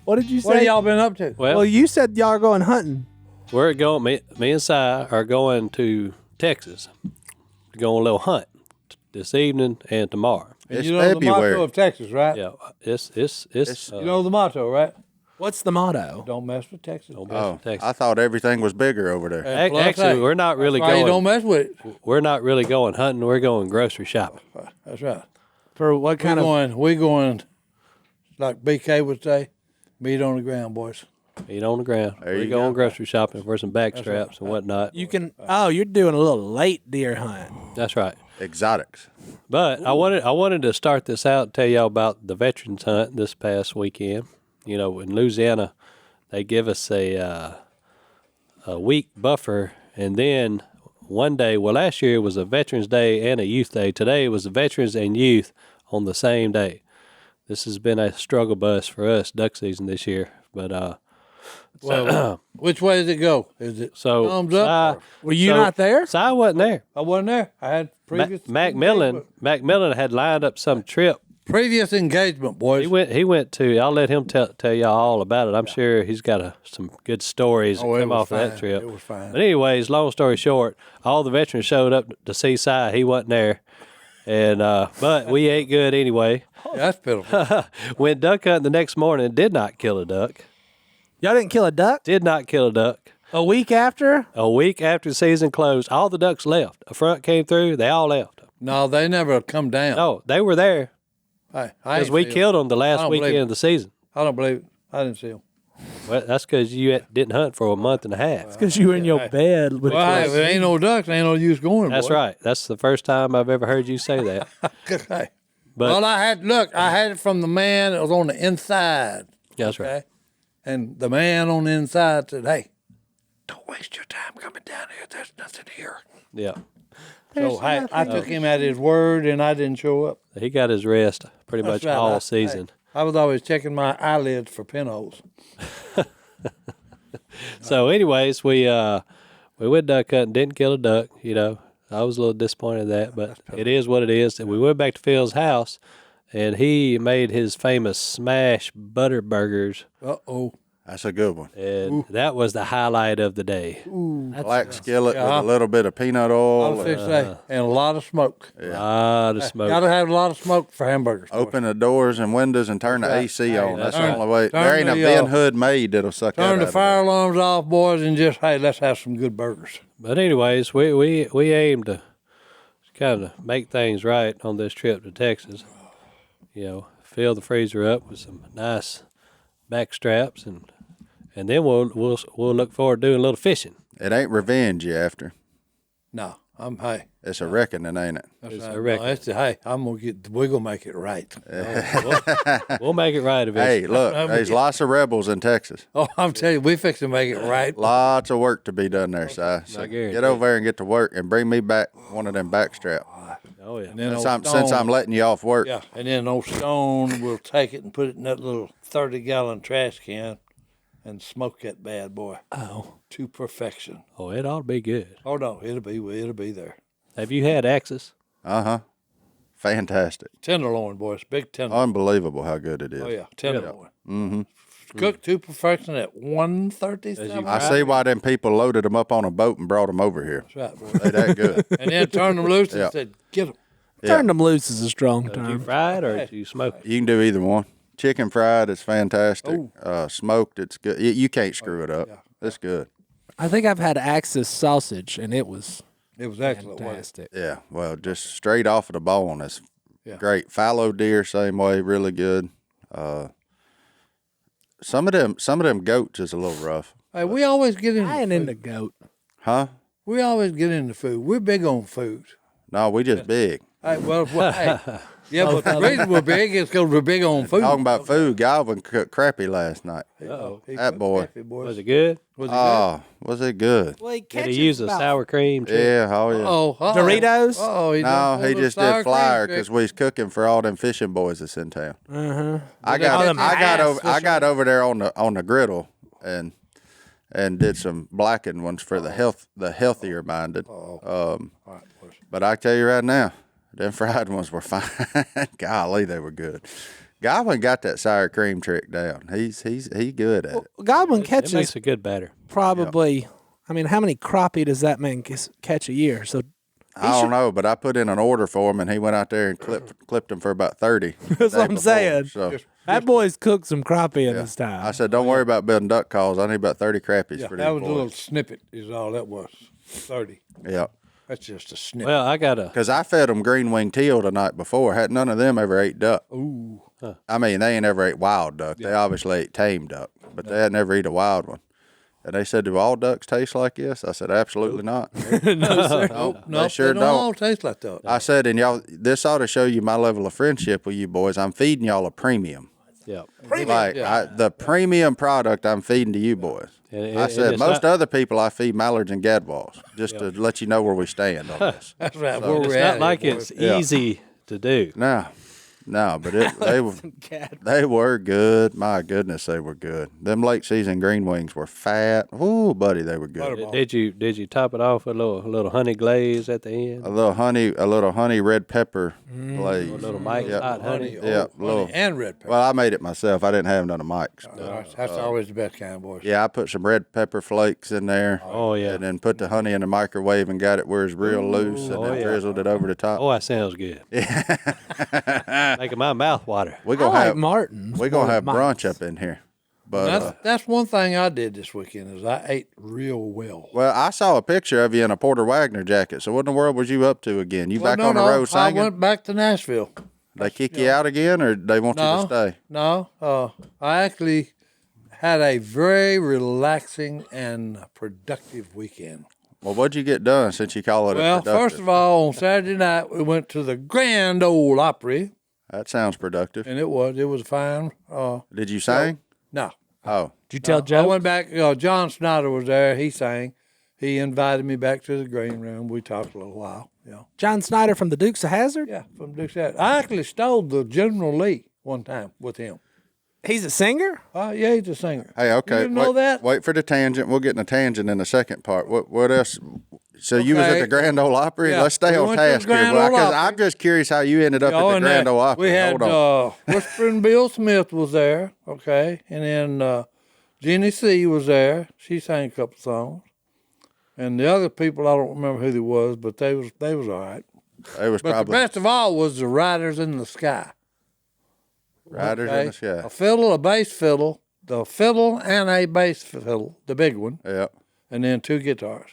What did you say? What have y'all been up to? Well, you said y'all are going hunting. We're going. Me and Si are going to Texas to go on a little hunt this evening and tomorrow. And It's you know the February. motto of Texas, right? Yeah, it's You know the motto, right? What's the motto? Don't mess with Texas. don't mess with Texas. I thought everything was bigger over there. And plus, Actually, hey, we're not really that's why you don't going. mess with it. We're not really going hunting. We're going grocery shopping. That's right. For what kind of? We're going, like BK would say, meat on the ground, boys. Eat on the ground. There We're you going go. grocery shopping for some back straps and whatnot. You can. Oh, you're doing a little late deer hunt. That's right. Exotics. But I wanted to start this out and tell y'all about the veterans hunt this past weekend. You know, in Louisiana, they give us a week buffer, and then one day. Well, last year it was a Veterans Day and a Youth Day. Today it was the Veterans and Youth on the same day. This has been a struggle bus for us duck season this year, but Well, which way does it go? Is it so thumbs up? Were you not there? Si wasn't there. I wasn't there. I had previous Macmillan had lined up some trip. previous engagement, boys. He went to. I'll let him tell y'all all about it. I'm sure he's got some good stories that it come was off of that fine. trip. It was fine. But anyways, long story short, all the veterans showed up to see Si. He wasn't there, and but we ate good anyway. That's pitiful. Went duck hunting the next morning. Did not kill a duck. Y'all didn't kill a duck Did not kill a duck. a week after. A week after the season closed, all the ducks left. A front came through. They all left. No, they never come down. No, they were there I because ain't we see 'em. killed them the I last don't believe weekend it. of the season. I don't believe it. I didn't see them. Well, that's because you didn't hunt for a month and a half. Because you were in your bed with. Well, hey, if there ain't no ducks, there ain't no use going. That's boy. right. That's the first time I've ever heard you say that. Okay. But Well, I had it from the man that was on the inside. that's right. Okay. And the man on the inside said, "Hey, don't waste your time coming down here. There's nothing here." Yeah, So hey, I took him at his word, and I didn't show up. he got his rest pretty much That's right. all season. I was always checking my eyelids for pinholes. So, anyways, we went duck hunting, didn't kill a duck. You know, I was a little disappointed in that, but it is what it is. And we went back to Phil's house, and he made his famous smash butter burgers, Uh-oh. That's a good one. and that was the highlight of the day. Black skillet Yeah. with a little bit of peanut I oil. was fixing to say, and a lot of smoke. A lot of smoke. Gotta have a lot of smoke for hamburgers. boy. Open the doors and windows and turn the right. AC on. That's the Turn- only way. turn There ain't a the, Ben Hood made that'll suck that Turn the out fire of alarms off, boys, and just, hey, let's have some good burgers. But anyways, we aim to kind of make things right on this trip to Texas. You know, fill the freezer up with some nice back straps, and then we'll look forward to doing a little fishing. it. It ain't revenge you after. No, hey. It's a reckoning, ain't it? That's It's right. a record. No, that's hey, we're gonna make it right. We'll make it right eventually. Hey, look, there's lots of rebels in Texas. Oh, I'm telling you, we fix to make it right. Lots of work to be done there, Si. So guarantee get over there and get to work and bring me back one of them back straps. Oh yeah. And then Since I'm letting you off work. yeah, and then old Stone will take it and put it in that little 30-gallon trash can and smoke that bad boy to perfection. Oh, it ought to be good. Oh no, it'll be there. Have you had Axis? Uh-huh. Fantastic. Tenderloin, boys, big tenderloin. Unbelievable how good it is. Oh yeah, tenderloin. Mm-hmm. Cooked to perfection at 137. I see why them people loaded them up on a boat and brought them over here. That's right, boy. They that good. And then turned them loose and Yeah. said, "Get them." Turn them loose is a strong Did you term. fry it or did you smoke it? You can do either one. Chicken fried, it's fantastic. Smoked, it's good. You can't screw it up. It's good. I think I've had Axis sausage, and it was It was excellent. wasn't it? fantastic. Yeah, well, just straight off of the bone, it's Yeah. great. Fallow deer, same way, really good. Some of them goats is a little rough, Hey, we always get into I ain't food. into goat. huh? We always get into food. We're big on food. No, we just big. Hey, hey, yeah, but the reason we're big is because we're big on food. Talking about food, Godwin cooked crappy last night. He that cooked boy. happy, boys. Was it good? Was it Oh, was it good? Well, he Did he use a sour cream? Too? Yeah, oh yeah. good? Uh-oh. Doritos? Oh, No, he just did flyer because we was cooking for all them fishing boys that's in town. I got over there on the griddle and did some blackened ones for the healthier minded. But I tell you right now, them fried ones were fine. Golly, they were good. Godwin got that sour cream trick down. He good at it. Godwin It catches makes a good batter. probably. I mean, how many crappie does that man catch a year? So I don't know, but I put in an order for him, and he went out there and clipped him for about 30. that's what I'm saying. So That boy's cooked some crappie in his time. I said, don't worry about building duck calls. I need about 30 crappies Yeah, for these that was boys. a little snippet is all that was. 30. Yeah. That's just a snippet. Well, I got a. Because I fed them green wing teal the night before. Had none of them ever ate duck. Ooh. I mean, they ain't ever ate wild duck. They obviously ate tame duck, but they had never eat a wild one. And they said, do all ducks taste like this? I said, absolutely not. No, sir. Nope, they sure they don't. all taste like that. I said, and y'all, this ought to show you my level of friendship with you boys. I'm feeding y'all a premium. Yeah. Like the premium product I'm feeding to you boys. And I said, it's most not, other people I feed mallards and gadwalls, just to let you know where we stand on this. That's right. Where it's we're not at like here, it's boys. easy to do. No, but they were good. My goodness, they were good. Them late season green wings were fat. Ooh, buddy, they were good. Did you top it off with a little honey glaze at the end? A little honey red pepper glaze. A little Mike's Yep. hot honey. Yeah, Honey and red pepper. Well, I made it myself. I didn't have none of Mike's. That's always the best kind, boys. Yeah, I put some red pepper flakes in there. Oh yeah. And then put the honey in the microwave and got it where it's real loose, and then drizzled it over the top. Oh, that sounds good. Making my mouth water. We're I gonna like have Martin's. we're gonna more have than brunch Mike's. up in here. But That's one thing I did this weekend is I ate real well. well, I saw a picture of you in a Porter Wagner jacket. So what in the world was you up to again? You back on the road I singing? went back to Nashville. They kick you out again, or they want you to stay? No, I actually had a very relaxing and productive weekend. Well, what'd you get done since you call it? Well, a productive? first of all, on Saturday night we went to the Grand Ole Opry, That sounds productive. and it was fine. Did you sing? No, Oh, Did you tell I Joe? went back. John Schneider was there. He sang. He invited me back to the green room. We talked a little while. John Schneider from the Dukes of Hazzard? Yeah, from Duke's Hat. I actually stole the General Lee one time with him. He's a singer? Yeah, he's a singer. hey, okay. You didn't know that? Wait for the tangent. We'll get in a tangent in the second part. What else? So you was at Okay. the Grand Ole Opry? Yeah, Let's stay we on went to the task here, Grand boy, Ole 'cause Opry. I'm just curious how you ended up at the and Grand Ole Opry. we had Hold on. Whispering Bill Smith was there, okay, and then Jenny C was there. She sang a couple songs, and the other people I don't remember who they was, but they was all right. It was But probably the best of all was the Riders in the Sky. Riders in the Sky. A fiddle, a bass fiddle, the fiddle and a bass fiddle, the big one, Yeah. and then two guitars.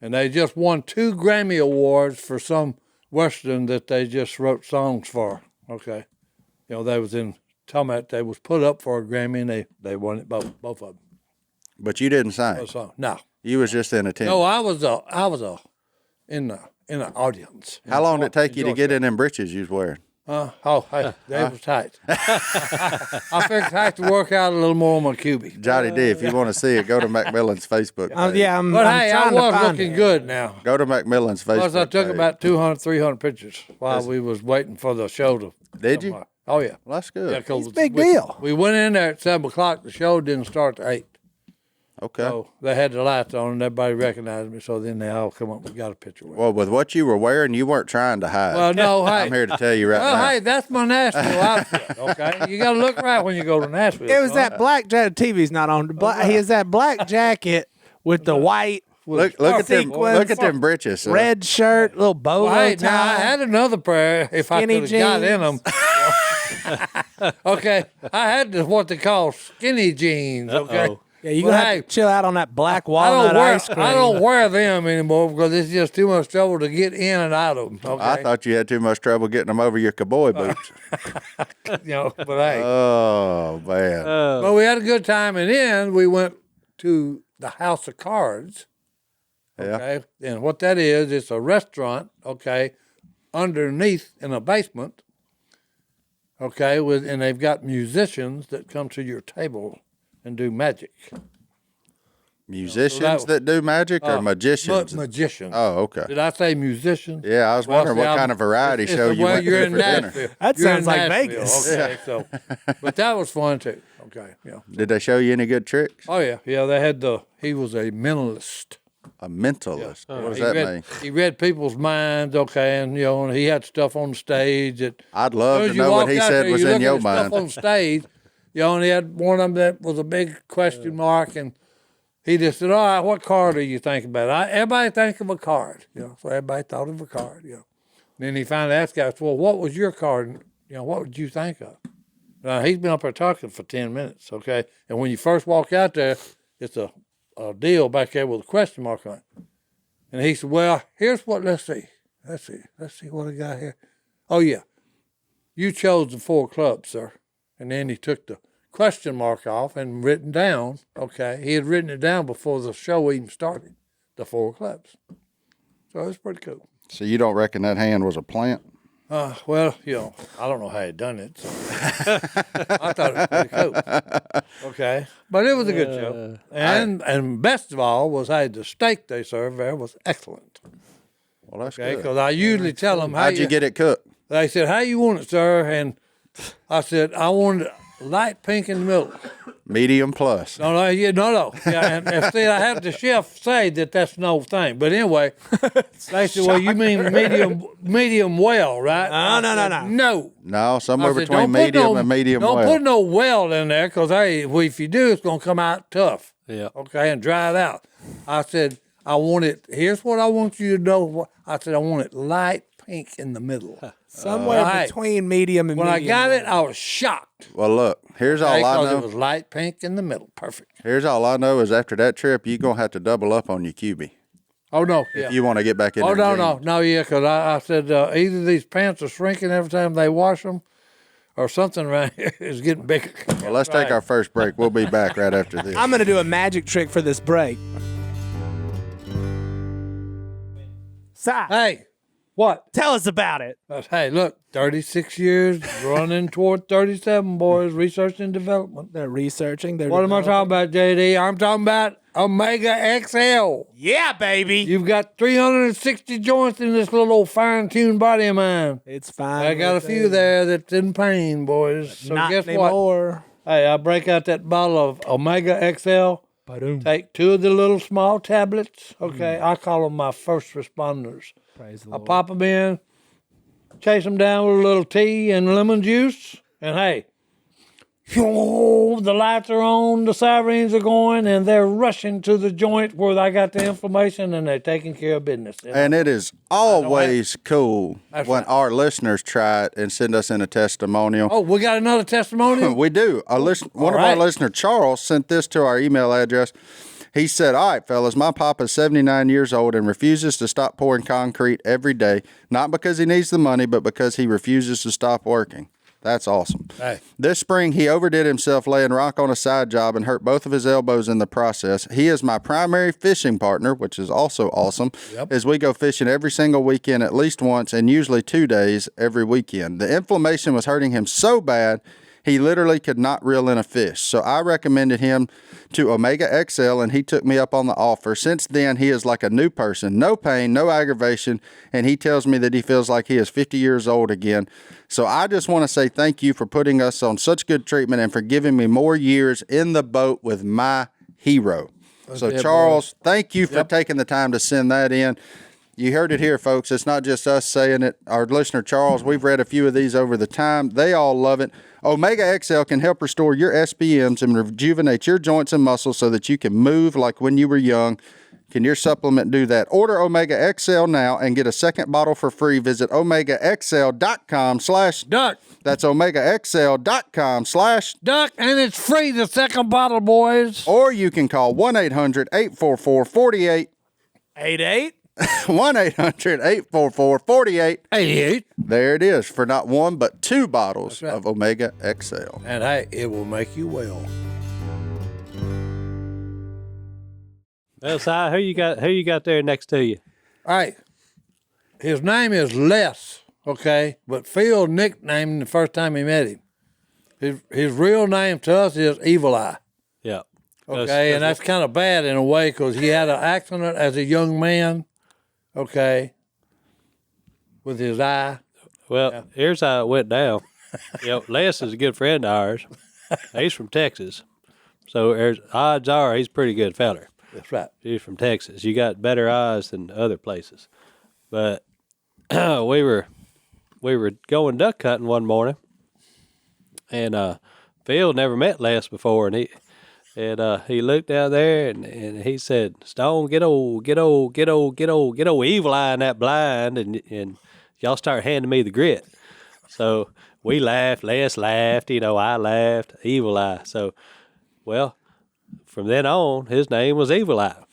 And they just won 2 Grammy Awards for some Western that they just wrote songs for. Okay. They was talking about they was put up for a Grammy and they won it both of them. But you didn't sing. No. You was just in attendance. No, I was in the audience. How long did it take you to get in them breeches you was wearing? Hey, they was tight. I figured I had to work out a little more on my cubic. Johnny D, if you want to see it, go to McMillan's Facebook page. Yeah, I'm But hey, I trying to was find looking it. good now. Go to McMillan's Facebook Plus, I took page. about 200, 300 pictures while we was waiting for the show to. Did you? come on. Oh yeah. Well, that's good. Yeah, 'cause It's a big we- deal. We went in there at 7:00. The show didn't start till 8. Okay. So they had the lights on, and everybody recognized me. So then they all come up and got a picture with me. Well, with what you were wearing, you weren't trying to hide. Well, no, hey. I'm here to tell you right Well, now. hey, that's my Nashville outfit. Okay, you got to look right when you go to Nashville. It was son. that black jacket. TV's not on. He has that black jacket with the white Look at them. sequins, Look at them breeches. son. red shirt, little bow Well, hey, tie. now I had another pair if I Skinny could have got in them. jeans. Okay, I had what they call skinny jeans. Okay. Uh-oh. Yeah, you Well, gonna have hey, to chill out on that black I walnut don't wear ice cream. I don't wear them anymore because it's just too much trouble to get in and out of them. Okay, I thought you had too much trouble getting them over your cowboy boots. but hey, Oh man. but we had a good time, and then we went to the House of Cards. Yeah. Okay, and what that is, it's a restaurant. Okay, underneath in a basement. Okay, and they've got musicians that come to your table and do magic. Musicians that do magic or magicians? Magicians. Oh, okay. Did I say musicians? Yeah, I was wondering what kind of variety show you went you're to in for dinner. Nashville. That You're in sounds like Nashville, Vegas. Okay, so, but that was fun too. Okay, yeah. Did they show you any good tricks? Oh yeah, yeah. They had he was a mentalist. A mentalist. Yeah. What does He that read, mean? He read people's minds, okay, and and he had stuff on the stage that. I'd love to know what he said was in your mind. Stuff on stage, and he had one of them that was a big question mark, and he just said, "All right, what card are you thinking about?" Everybody think of a card, So everybody thought of a card, And then he finally asked guys, "Well, what was your card? What would you think of?" Now he's been up there talking for 10 minutes, okay, and when you first walk out there, it's a deal back there with a question mark on it. And he said, "Well, here's what, let's see what I got here. Oh, yeah, you chose the 4 clubs, sir." And then he took the question mark off and written down, okay, he had written it down before the show even started, the 4 clubs. So it was pretty cool. So you don't reckon that hand was a plant? Well, I don't know how he done it. So. I thought it was pretty cool. Okay. But it was a good show. And best of all was, the steak they served there was excellent. Well, that's Okay, good. because I usually tell them, How'd you get it cooked? They said, "How you want it, sir?" And I said, "I want it light pink in the middle." Medium plus. No. Yeah, and see, I had the chef say that's no thing. But anyway, they said, "Well, you mean medium well, right?" No. No, somewhere I said, between medium and medium well. Don't put no well in there, because if you do, it's gonna come out tough. Yeah. Okay, and dry it out. I said, "I want it. Here's what I want you to know." I said, "I want it light pink in the middle." Somewhere between medium and when medium. I got it, I was shocked. Well, look, here's all I Because know. it was light pink in the middle. Perfect. Here's all I know is after that trip, you're going to have to double up on your QB Oh, no. Yeah. if you want to get back in Oh, there. no, because I said either these pants are shrinking every time they wash them, or something around here is getting bigger. Well, let's take our first break. We'll be back right after this. I'm going to do a magic trick for this break. Si, Hey, what? tell us about it. Hey, look, 36 years, running toward 37, boys, research and development. They're researching. What am I talking about, JD? I'm talking about Omega XL. Yeah, baby. You've got 360 joints in this little old fine-tuned body of mine. It's fine. I got a few there that's in pain, boys. So Not guess what? anymore. Hey, I break out that bottle of Omega XL. Take 2 of the little small tablets. Okay, I call them my first responders. Praise the I Lord. pop them in, chase them down with a little tea and lemon juice, and hey, the lights are on, the sirens are going, and they're rushing to the joint where I got the inflammation, and they're taking care of business. And it is always cool That's when right. our listeners try it and send us in a testimonial. Oh, we got another testimonial? We do. One of our right. listeners, Charles, sent this to our email address. He said, "All right, fellas, my papa is 79 years old and refuses to stop pouring concrete every day, not because he needs the money, but because he refuses to stop working." That's awesome. Hey. This spring, he overdid himself laying rock on a side job and hurt both of his elbows in the process. He is my primary fishing partner, which is also awesome, as we go fishing every single weekend at least once and usually 2 days every weekend. The inflammation was hurting him so bad, he literally could not reel in a fish. So I recommended him to Omega XL, and he took me up on the offer. Since then, he is like a new person. No pain, no aggravation, and he tells me that he feels like he is 50 years old again. So I just want to say thank you for putting us on such good treatment and for giving me more years in the boat with my hero. So, Charles, thank you for taking the time to send that in. You heard it here, folks. It's not just us saying it. Our listener, Charles, we've read a few of these over the time. They all love it. Omega XL can help restore your SPMs and rejuvenate your joints and muscles so that you can move like when you were young. Can your supplement do that? Order Omega XL now and get a second bottle for free. Visit OmegaXL.com/Duck. That's OmegaXL.com/Duck. And it's free, the second bottle, boys. Or you can call 1-800-844-4888. 1-800-844-4888. There it is for not one but 2 bottles of Omega XL. And hey, it will make you well. Well, Si, who you got there next to you? All right. His name is Les, okay? But Phil nicknamed him the first time he met him. His real name to us is Evil Eye. Yeah. Okay, and that's kind of bad in a way because he had an accident as a young man, okay, with his eye. Well, here's how it went down. Les is a good friend of ours. He's from Texas. So odds are he's a pretty good feller. That's right. She's from Texas. You got better eyes than other places. But we were going duck hunting one morning, and Phil never met Les before, and he looked down there and he said, "Stone, get old Evil Eye in that blind," and y'all start handing me the grit. So we laughed, Les laughed, I laughed, Evil Eye. So, well, from then on, his name was Evil Eye.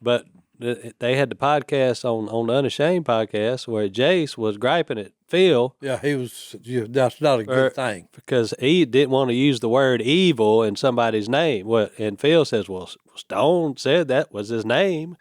But they had the podcast on the Unashamed podcast where Jace was griping at Phil. Yeah, that's not a good thing. Because he didn't want to use the word evil in somebody's name. And Phil says, well, Stone said that was his name.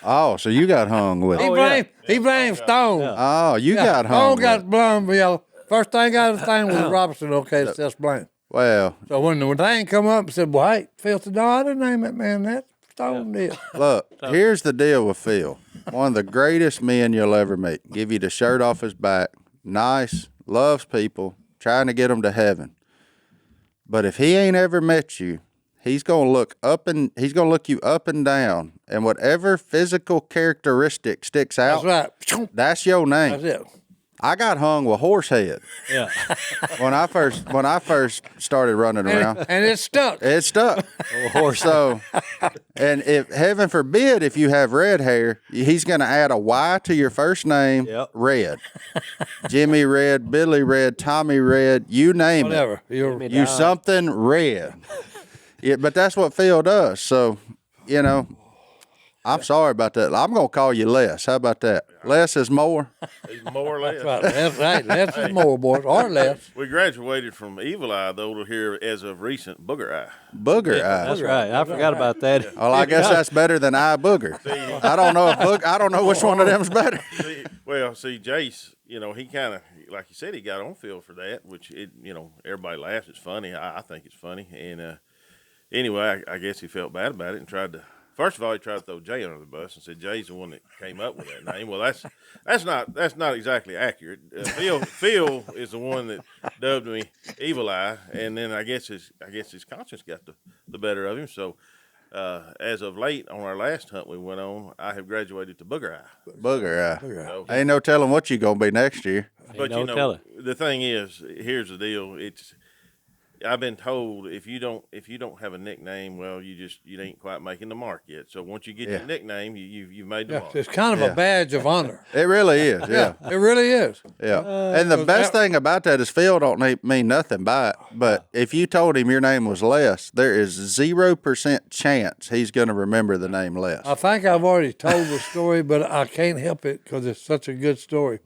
Oh, so you got hung with it. He blamed Stone. Yeah. Oh, you got hung Stone got blamed. First thing I was thing was Robertson. Okay, it's just blame. Well, So when the thing come up and said, well, hey, Phil said, no, I didn't name that man that. Stone did. look, here's the deal with Phil. One of the greatest men you'll ever meet. Give you the shirt off his back. Nice, loves people, trying to get them to heaven. But if he ain't ever met you, he's gonna look you up and down, and whatever physical characteristic sticks out, That's right. that's your name. That's it. I got hung with Horsehead Yeah. when I first started running around. And it stuck. It stuck. So, and if heaven forbid, if you have red hair, he's going to add a Y to your first name. Yep. Red. Jimmy Red, Billy Red, Tommy Red, you name Whatever. it. You something red. Yeah, but that's what Phil does. So, I'm sorry about that. I'm going to call you Les. How about that? Less is more. He's more or less. That's right. Less is more, boys. Or less. We graduated from Evil Eye, though, to here as of recent Booger Eye. Booger eye. That's right. I forgot about that. Well, I guess that's better than eye booger. I don't know I don't know which one of them's better. See, Jace, he kind of, like you said, he got on Phil for that, which, everybody laughs. It's funny. I think it's funny. And anyway, I guess he felt bad about it and first of all, he tried to throw Jay under the bus and said Jay's the one that came up with that name. Well, that's not exactly accurate. Phil is the one that dubbed me Evil Eye, and then I guess his conscience got the better of him. So as of late, on our last hunt we went on, I have graduated to Booger Eye. Booger eye. So, Ain't no telling what you gonna be next year. but no telling. the thing is, here's the deal. I've been told if you don't have a nickname, well, you ain't quite making the mark yet. So once you get your nickname, you've made the mark. It's kind of a badge of honor. It really is. Yeah. It really is. Yeah. And the best thing about that is Phil don't mean nothing by it. But if you told him your name was Les, there is 0% chance he's going to remember the name Les. I think I've already told the story, but I can't help it because it's such a good story.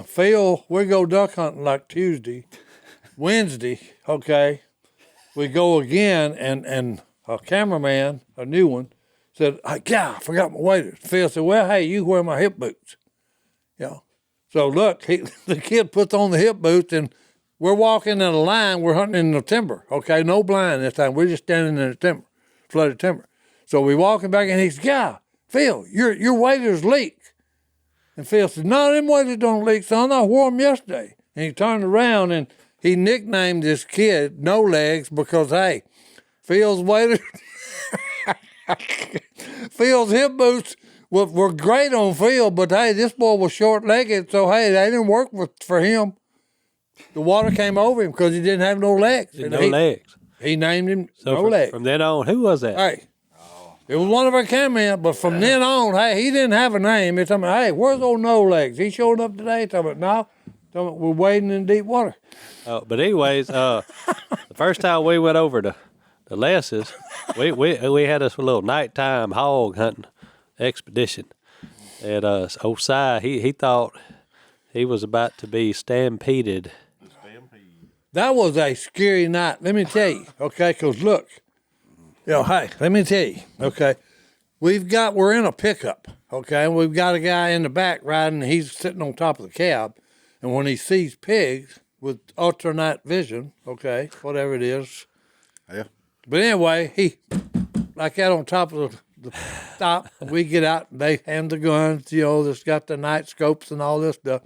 Phil, we go duck hunting like Tuesday. Wednesday, okay, we go again, and a cameraman, a new one, said, hey, I forgot my waders. Phil said, well, hey, you wear my hip boots. So look, the kid puts on the hip boots, and we're walking in a line. We're hunting in the timber, okay, no blind this time. We're just standing in the timber, flooded timber. So we walking back, and he said, Phil, your waders leak. And Phil said, no, them waders don't leak, son. I wore them yesterday. And he turned around, and he nicknamed this kid No Legs because, hey, Phil's waders, Phil's hip boots were great on Phil, but, hey, this boy was short-legged, so, hey, they didn't work for him. The water came over him because he didn't have no legs. Legs. He named him So No Legs. from then on, who was that? Hey, it was one of our cameramen, but from then on, hey, he didn't have a name. He's talking about, hey, where's old No Legs? He showed up today. Talking about, no. We're wading in deep water. But anyways, the first time we went over to Les's, we had a little nighttime hog hunting expedition. And old Si, he thought he was about to be stampeded. That was a scary night. Let me tell you, okay, because look, hey, let me tell you, okay, we're in a pickup, okay, and we've got a guy in the back riding, and he's sitting on top of the cab. And when he sees pigs with ultranight vision, okay, whatever it is. Yeah. But anyway, he, like that on top of the top, we get out, and they hand the guns, that's got the night scopes and all this stuff.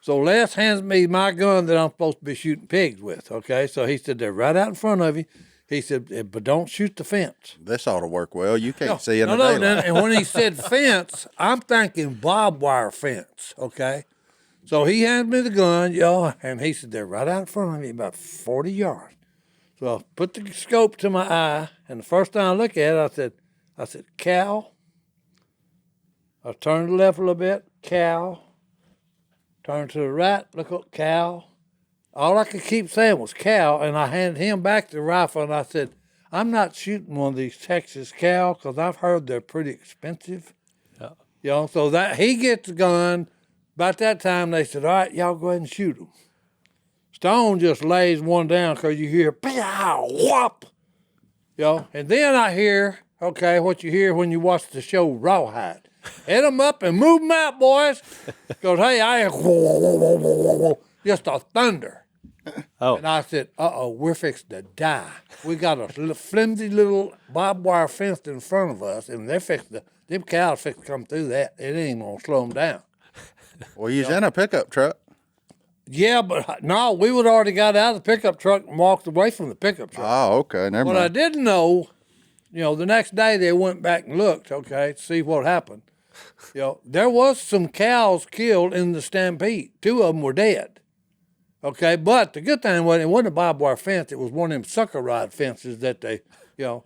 So Les hands me my gun that I'm supposed to be shooting pigs with, okay? So he said, they're right out in front of you. He said, but don't shoot the fence. This ought to work well. You can't see in No, the no. daylight. And when he said fence, I'm thinking barbed wire fence, okay? So he handed me the gun, y'all, and he said, they're right out in front of me, about 40 yards. So I put the scope to my eye, and the first time I looked at it, I said, cow. I turned to the left a little bit, cow. Turned to the right, look up, cow. All I could keep saying was cow, and I handed him back the rifle, and I said, I'm not shooting one of these Texas cows because I've heard they're pretty expensive. Yeah. You know, so that he gets the gun. About that time, they said, all right, y'all go ahead and shoot him. Stone just lays one down because you hear, pow, whop. You know, and then I hear, okay, what you hear when you watch the show Rawhide. Hit them up and move them out, boys. Because, hey, I hear just a thunder. Oh. And I said, we're fixing to die. We got a little flimsy little barbed wire fence in front of us, and they're fixing to, them cows fixing to come through that. It ain't going to slow them down. Well, he's in a pickup truck. Yeah, but no, we would already got out of the pickup truck and walked away from the pickup truck. Oh, okay. Never What I mind. didn't know, you know, the next day they went back and looked, okay, to see what happened. You know, there was some cows killed in the stampede. 2 of them were dead. Okay, but the good thing was it wasn't a barbed wire fence. It was one of them sucker rod fences that they, you know.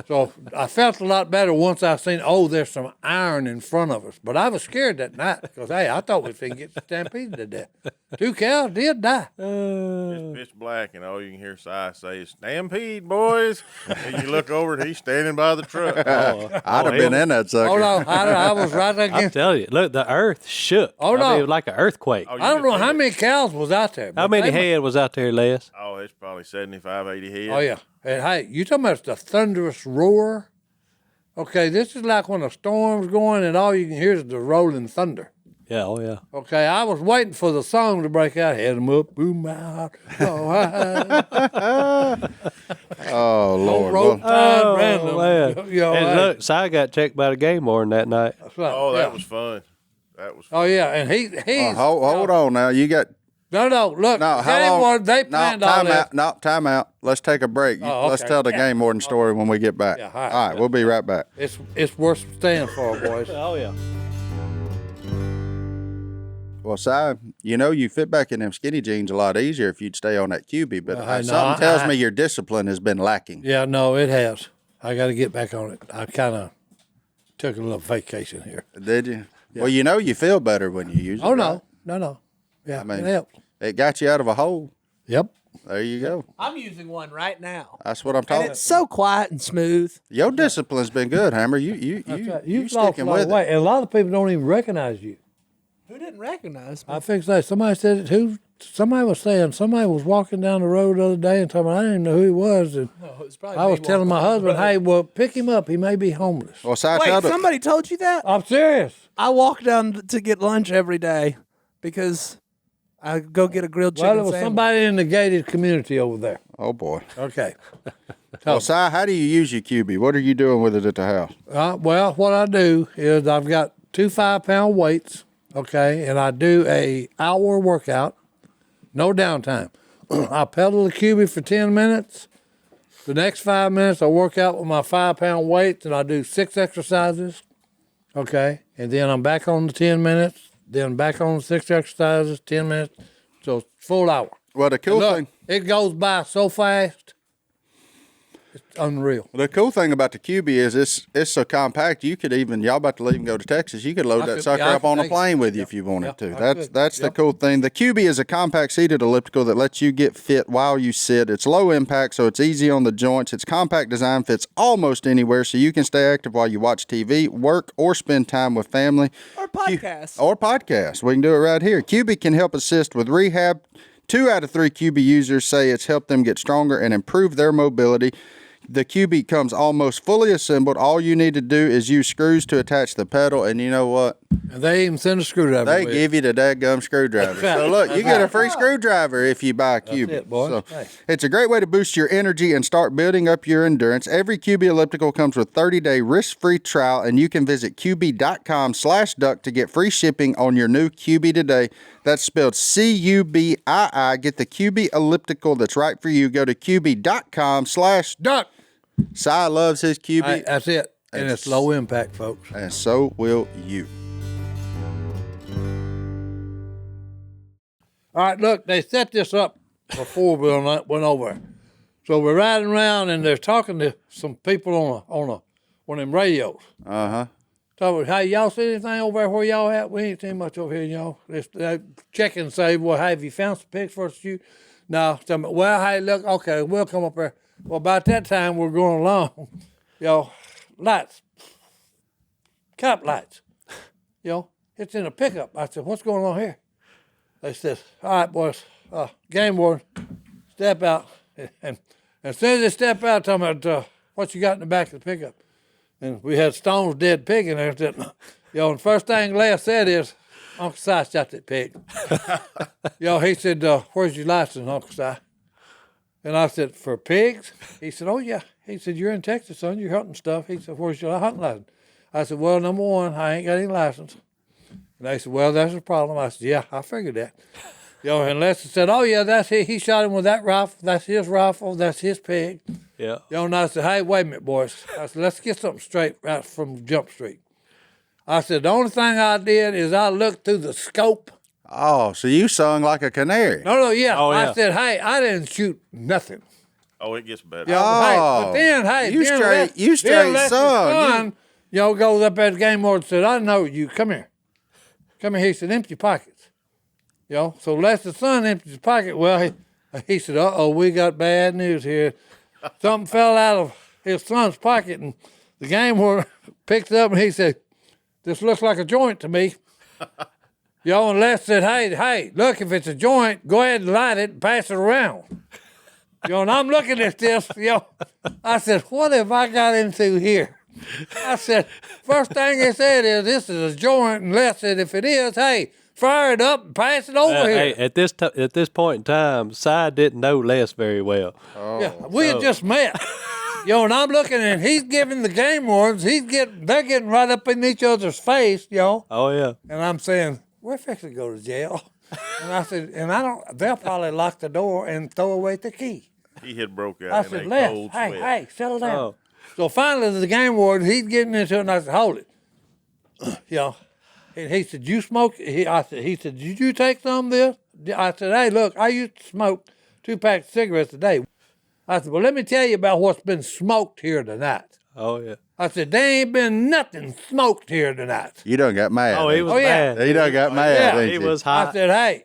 So I felt a lot better once I seen, there's some iron in front of us. But I was scared that night because, hey, I thought we was going to get stampeded to death. 2 cows did die. It's pitch black, and all you can hear Si say is "Stampede, boys!" And you look over, and he's standing by the truck. I'd have been in that sucker. Oh, no, I was right I'm against. telling you, look, the earth shook. Oh, no. I mean, it was like an earthquake. Oh, you I don't can know feel how it. many cows was out there. How but many they were- head was out there, Les? Oh, it's probably 75, 80 head. Oh, yeah. And hey, you talking about the thunderous roar? Okay, this is like when a storm's going and all you can hear is the rolling thunder. Yeah, oh yeah. Okay, I was waiting for the song to break out. Head 'em up, boom out. Oh, Lord. Roll Well, tide, random. man. You know, And hey, look, Si got checked by the game warden that night. that's right, Oh, yeah. that was fun. That was fun. Oh, yeah, and he's... hold on now. You got... No, look, No, how game long? warden, they No, planned all time that. out. No, time out. Let's take a break. Oh, Let's okay. tell the Yeah. game warden story when we get back. Yeah, all right, we'll be right back. It's worth staying for, boys. Oh yeah. Well, Si, you know you fit back in them skinny jeans a lot easier if you'd stay on that QB, but No, something tells me your discipline has been lacking. Yeah, no, it has. I got to get back on it. I kind of took a little vacation here. Did you? Well, you know you feel better when you use it. Oh, right? no. Yeah, I mean, it helps. it got you out of a hole. Yep. There you go. I'm using one right now. That's what I'm And talking. it's so quiet and smooth. Your discipline's been good, Hammer. You Right. you You've lost a sticking lot with of it. weight, and a lot of people don't even recognize you. Who didn't recognize me? I fixed that. Somebody said it. Somebody was saying somebody was walking down the road the other day and told me I didn't even know who he was. And No, it was probably I me was telling my walking down husband, the road. "Hey, well, pick him up. He may be homeless." Well, Si, Wait, tell the- somebody told you that? I'm serious. I walk down to get lunch every day because I go get a grilled chicken Well, there was sandwich. somebody in the gated community over there. Oh boy. Okay. Well, Si, how do you use your QB? What are you doing with it at the house? Well, what I do is I've got 2 5-pound weights, okay, and I do a hour workout, no downtime. I pedal the QB for 10 minutes. The next 5 minutes I work out with my 5-pound weights, and I do 6 exercises, okay, and then I'm back on the 10 minutes, then back on the 6 exercises, 10 minutes, so it's full hour. Well, the cool Look, thing. it goes by so fast, it's unreal. The cool thing about the QB is it's so compact. You could even y'all about to leave and go to Texas. You could load I that could- sucker yeah, I up could on a take it. plane with you Yep. if you wanted Yep, to. I That's could. the Yep. cool thing. The QB is a compact seated elliptical that lets you get fit while you sit. It's low impact, so it's easy on the joints. Its compact design fits almost anywhere, so you can stay active while you watch TV, work, or spend time with family. Or podcast. Or podcast. We can do it right here. QB can help assist with rehab. 2 out of 3 QB users say it's helped them get stronger and improve their mobility. The QB comes almost fully assembled. All you need to do is use screws to attach the pedal, and you know what? And they even send a screwdriver. They with give you the dadgum screwdriver. So look, you get a free screwdriver if you buy a QB. it, boy. So Hey. it's a great way to boost your energy and start building up your endurance. Every QB elliptical comes with 30-day risk-free trial, and you can visit QB.com/duck to get free shipping on your new QB today. That's spelled CUBII. Get the QB elliptical that's right for you. Go to QB.com/duck. Si loves his QB. Hey, that's it. And it's low impact, folks. And so will you. All right, look, they set this up before we went over. So we're riding around and they're talking to some people on one of them radios. Uh-huh. Talking, hey, y'all see anything over there where y'all at? We ain't seen much over here, y'all. They check and say, well, hey, have you found some pigs for us to shoot? No. Well, hey, look, okay, we'll come up there. Well, about that time, we're going along. Lights. Cop lights. It's in a pickup. I said, what's going on here? They said, all right, boys, game warden, step out. And as soon as they step out, talking about what you got in the back of the pickup. And we had Stone's dead pig in there. And and the first thing Les said is, Uncle Si shot that pig. He said, where's your license, Uncle Si? And I said, for pigs? He said, oh, yeah. He said, you're in Texas, son. You're hunting stuff. He said, where's your hunting license? I said, well, number one, I ain't got any license. And they said, well, that's a problem. I said, yeah, I figured that. And Lester said, oh, yeah, that's it. He shot him with that rifle. That's his rifle. That's his pig. Yeah. And I said, hey, wait a minute, boys. I said, let's get something straight right from Jump Street. I said, the only thing I did is I looked through the scope. Oh, so you sung like a canary. No, yeah. Oh, yeah. I said, hey, I didn't shoot nothing. Oh, it gets better. Oh. But then, You straight sung. Goes up at the game warden and said, I know you. Come here. He said, empty your pockets. So Lester's son emptied his pocket. Well, he said, we got bad news here. Something fell out of his son's pocket, and the game warden picked it up, and he said, this looks like a joint to me. And Lester said, hey, look, if it's a joint, go ahead and light it and pass it around. And I'm looking at this, I said, what have I got into here? I said, first thing they said is, this is a joint, and Les said, if it is, hey, fire it up and pass it over here. Hey, at this point in time, Si didn't know Les very well. We had just met. And I'm looking and he's giving the game wardens, they're getting right up in each other's face, Oh, yeah. And I'm saying, we're fixing to go to jail. And I said, they'll probably lock the door and throw away the key. He had broke out I in said, a Les, cold sweat. hey, settle down. Oh. So finally, the game warden, he's getting into it, and I said, hold it. And he said, you smoke? He said, did you take some of this? I said, hey, look, I used to smoke 2 packs of cigarettes a day. I said, well, let me tell you about what's been smoked here tonight. Oh, yeah. I said, there ain't been nothing smoked here tonight. You done got mad. Oh, he was yeah. mad. He done got mad. Yeah. didn't He you? was hot. I said, hey,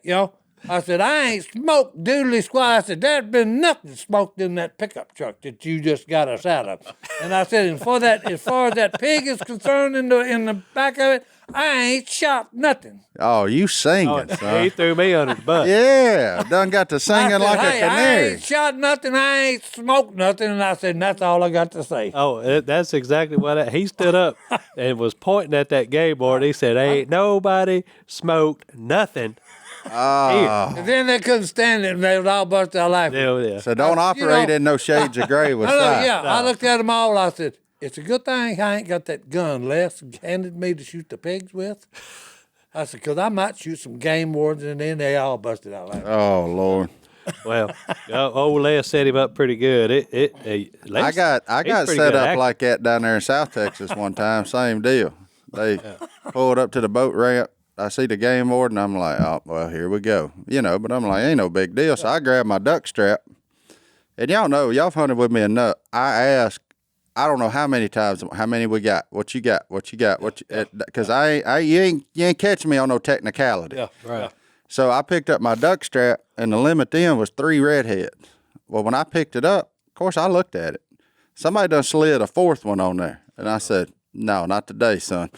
I said, I ain't smoked doodly squat. I said, there's been nothing smoked in that pickup truck that you just got us out of. And I said, as far as that pig is concerned in the back of it, I ain't shot nothing. Oh, you singing, son. He threw me under the bus. Yeah, done got to I singing said, like hey, a I canary. ain't shot nothing. I ain't smoked nothing. And I said, and that's all I got to say. Oh, that's exactly what he stood up and was pointing at that game board. He said, ain't nobody smoked nothing. And then they couldn't stand it, and they was all busted out laughing. Yeah. So don't operate in no shades of gray with that. I looked at them all. I said, it's a good thing I ain't got that gun Les handed me to shoot the pigs with. I said, because I might shoot some game wardens, and then they all busted out laughing. Oh, Lord. Well, old Les set him up pretty good. I got set up like that down there in South Texas one time. Same deal. They pulled up to the boat ramp. I see the game warden. I'm like, oh, well, here we go. But I'm like, ain't no big deal. So I grabbed my duck strap. And y'all know, y'all hunted with me enough. I asked, I don't know how many times, how many we got, what you got, because you ain't catching me on no technicality. Yeah, right. So I picked up my duck strap, and the limit then was 3 redheads. Well, when I picked it up, of course, I looked at it. Somebody done slid a 4th one on there. And I said, No, not today, son.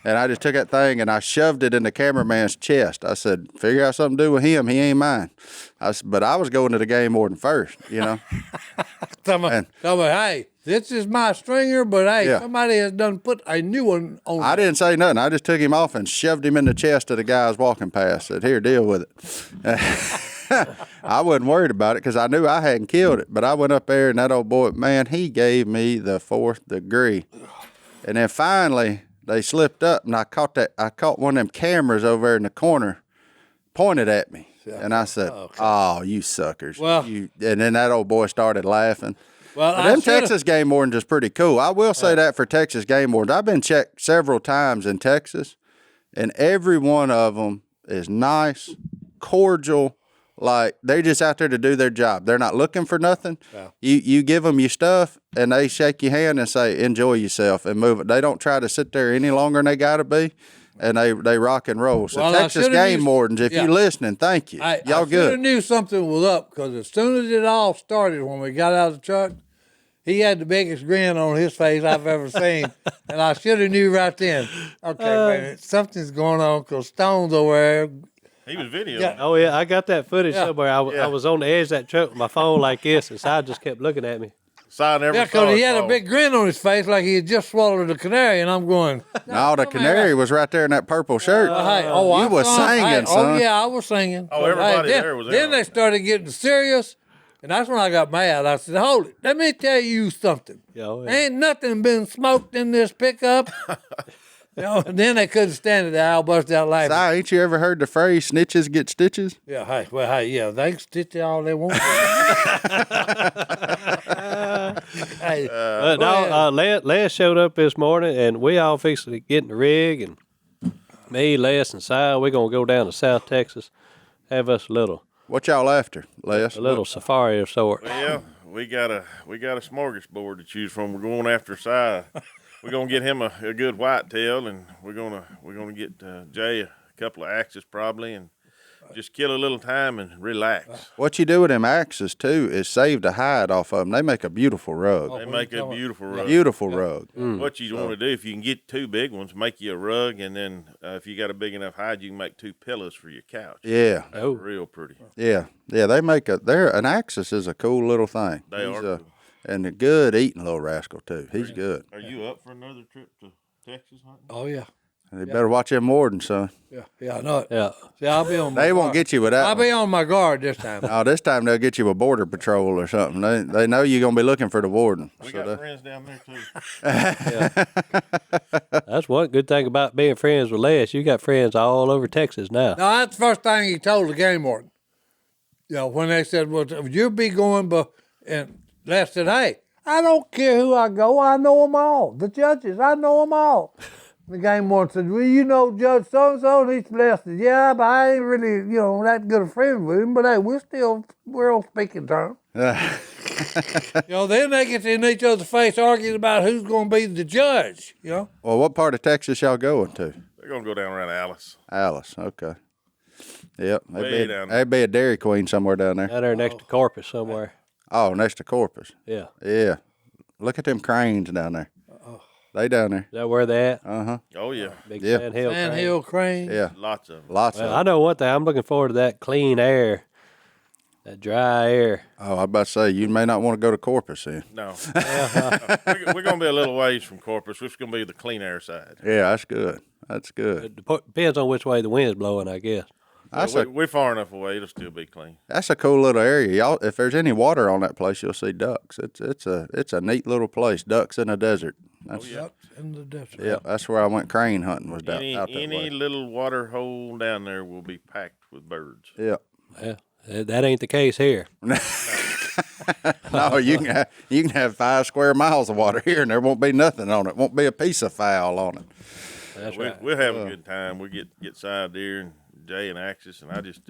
And I just took that thing and I shoved it in the cameraman's chest. I said, figure out something to do with him. He ain't mine. But I was going to the game warden first, you know. Tell me, hey, this is my stringer, but hey, somebody has done put a new one on. I didn't say nothing. I just took him off and shoved him in the chest of the guy I was walking past. Said, here, deal with it. I wasn't worried about it because I knew I hadn't killed it. But I went up there and that old boy, man, he gave me the 4th degree. And then finally, they slipped up, and I caught one of them cameras over there in the corner, pointed at me, and I said, "Oh, you suckers!" Well, and then that old boy started laughing. Well, but them Texas game wardens is pretty cool. I will say that for Texas game wardens, I've been checked several times in Texas, and every one of them is nice, cordial. Like, they're just out there to do their job. They're not looking for nothing. Yeah. You give them your stuff, and they shake your hand and say, enjoy yourself, and move it. They don't try to sit there any longer than they got to be, and they rock and roll. So, Texas game wardens, if you're listening, thank you. Y'all good. I knew something was up, because as soon as it all started, when we got out of the truck, he had the biggest grin on his face I've ever seen, and I should have knew right then, okay, man, something's going on, because Stone's over there. He was videoing. Yeah. Oh, yeah, I got that footage somewhere. I was on the edge of that truck with my phone like this, and Si just kept looking at me. Because he had a big grin on his face like he had just swallowed a canary, and I'm going. No, the canary was right there in that purple shirt. You was singing, son. Oh, yeah, I was singing. Oh, everybody there was there. Then they started getting serious, and that's when I got mad. I said, hold it. Let me tell you something. Ain't nothing been smoked in this pickup. And then they couldn't stand it. They all busted out laughing. Si, ain't you ever heard the phrase "snitches get stitches"? Yeah, they can stitch it all they want. Les showed up this morning, and we all fixed to get in the rig, and me, Les, and Si, we're gonna go down to South Texas, have us a little. What y'all after, Les? A little safari of sort. Well, we got a smorgasbord to choose from. We're going after Si. We're gonna get him a good whitetail, and we're gonna get Jay a couple of axes probably, and just kill a little time and relax. What you do with them axes too is save the hide off of them. They make a beautiful rug. They make a beautiful rug. Beautiful rug. What you want to do, if you can get 2 big ones, make you a rug, and then if you got a big enough hide, you can make 2 pillows for your couch. Yeah. That's real pretty. Yeah. They make an axis is a cool little thing. They are cool. And a good eating little rascal too. He's good. Are you up for another trip to Texas hunting? Oh yeah. And they better watch them wardens, son. Yeah, I know it. Yeah. See, I'll be on my They won't guard. get you with that. I'll be on my guard this time. Oh, this time they'll get you a border patrol or something. They know you're gonna be looking for the warden. We got friends down there too. That's one good thing about being friends with Les. You got friends all over Texas now. No, that's the first thing he told the game warden. When they said, well, you'll be going, and Les said, hey, I don't care who I go. I know them all. The judges, I know them all. The game warden said, well, you know Judge so-and-so, and he's blessed. Yeah, but I ain't really, that good a friend with him. But hey, we're on speaking terms. Then they get in each other's face arguing about who's going to be the judge, Well, what part of Texas y'all going to? They're going to go down around Alice. Alice, okay. Yep. There'd be a Dairy Queen somewhere down there. Down there next to Corpus somewhere. Oh, next to Corpus. Yeah. Yeah. Look at them cranes down there. They down there. Is that where they at? Uh-huh. Oh, yeah. Big Yeah. sandhill crane. Yeah. Lots of them. Lots of Well, them. I know one thing. I'm looking forward to that clean air, that dry air. Oh, I was about to say, you may not want to go to Corpus then. No. We're going to be a little ways from Corpus. It's going to be the clean air side. Yeah, that's good. That's good. It depends on which way the wind's blowing, I guess. We're far enough away; it'll still be clean. That's a cool little area. Y'all, if there's any water on that place, you'll see ducks. It's a neat little place. Ducks in the desert. That's, Ducks in the desert. Yeah, that's where I went crane hunting. Was out that Any way. little water hole down there will be packed with birds. Yeah. Yeah, that ain't the case here. No, you can have 5 square miles of water here, and there won't be nothing on it. Won't be a piece of fowl on it. That's right. We'll have a good time. We get side deer and Jay and Axis, and I just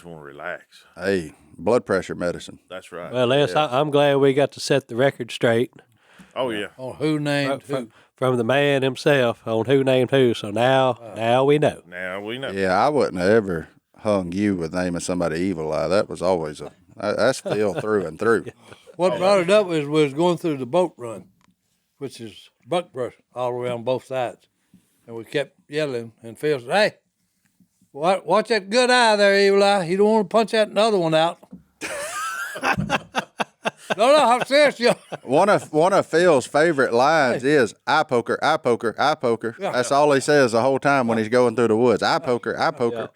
want to relax. Hey, blood pressure medicine. That's right. Well, Les, I'm glad we got to set the record straight. Oh yeah. On who named who? From the man himself on who named who. So now we know. Now we know. Yeah, I wouldn't have ever hung you with naming somebody Evil Eye. That was always that's Phil through and through. What brought it up was going through the boat run. which is buckbrush all around both sides. And we kept yelling, and Phil said, "Hey, watch that good eye there, evil eye. You don't want to punch that other one out." No, I'm serious. One of Phil's favorite lines is "eye poker, eye poker, eye poker." Yeah. That's all he says the whole time when he's going through the woods. Eye poker, eye poker.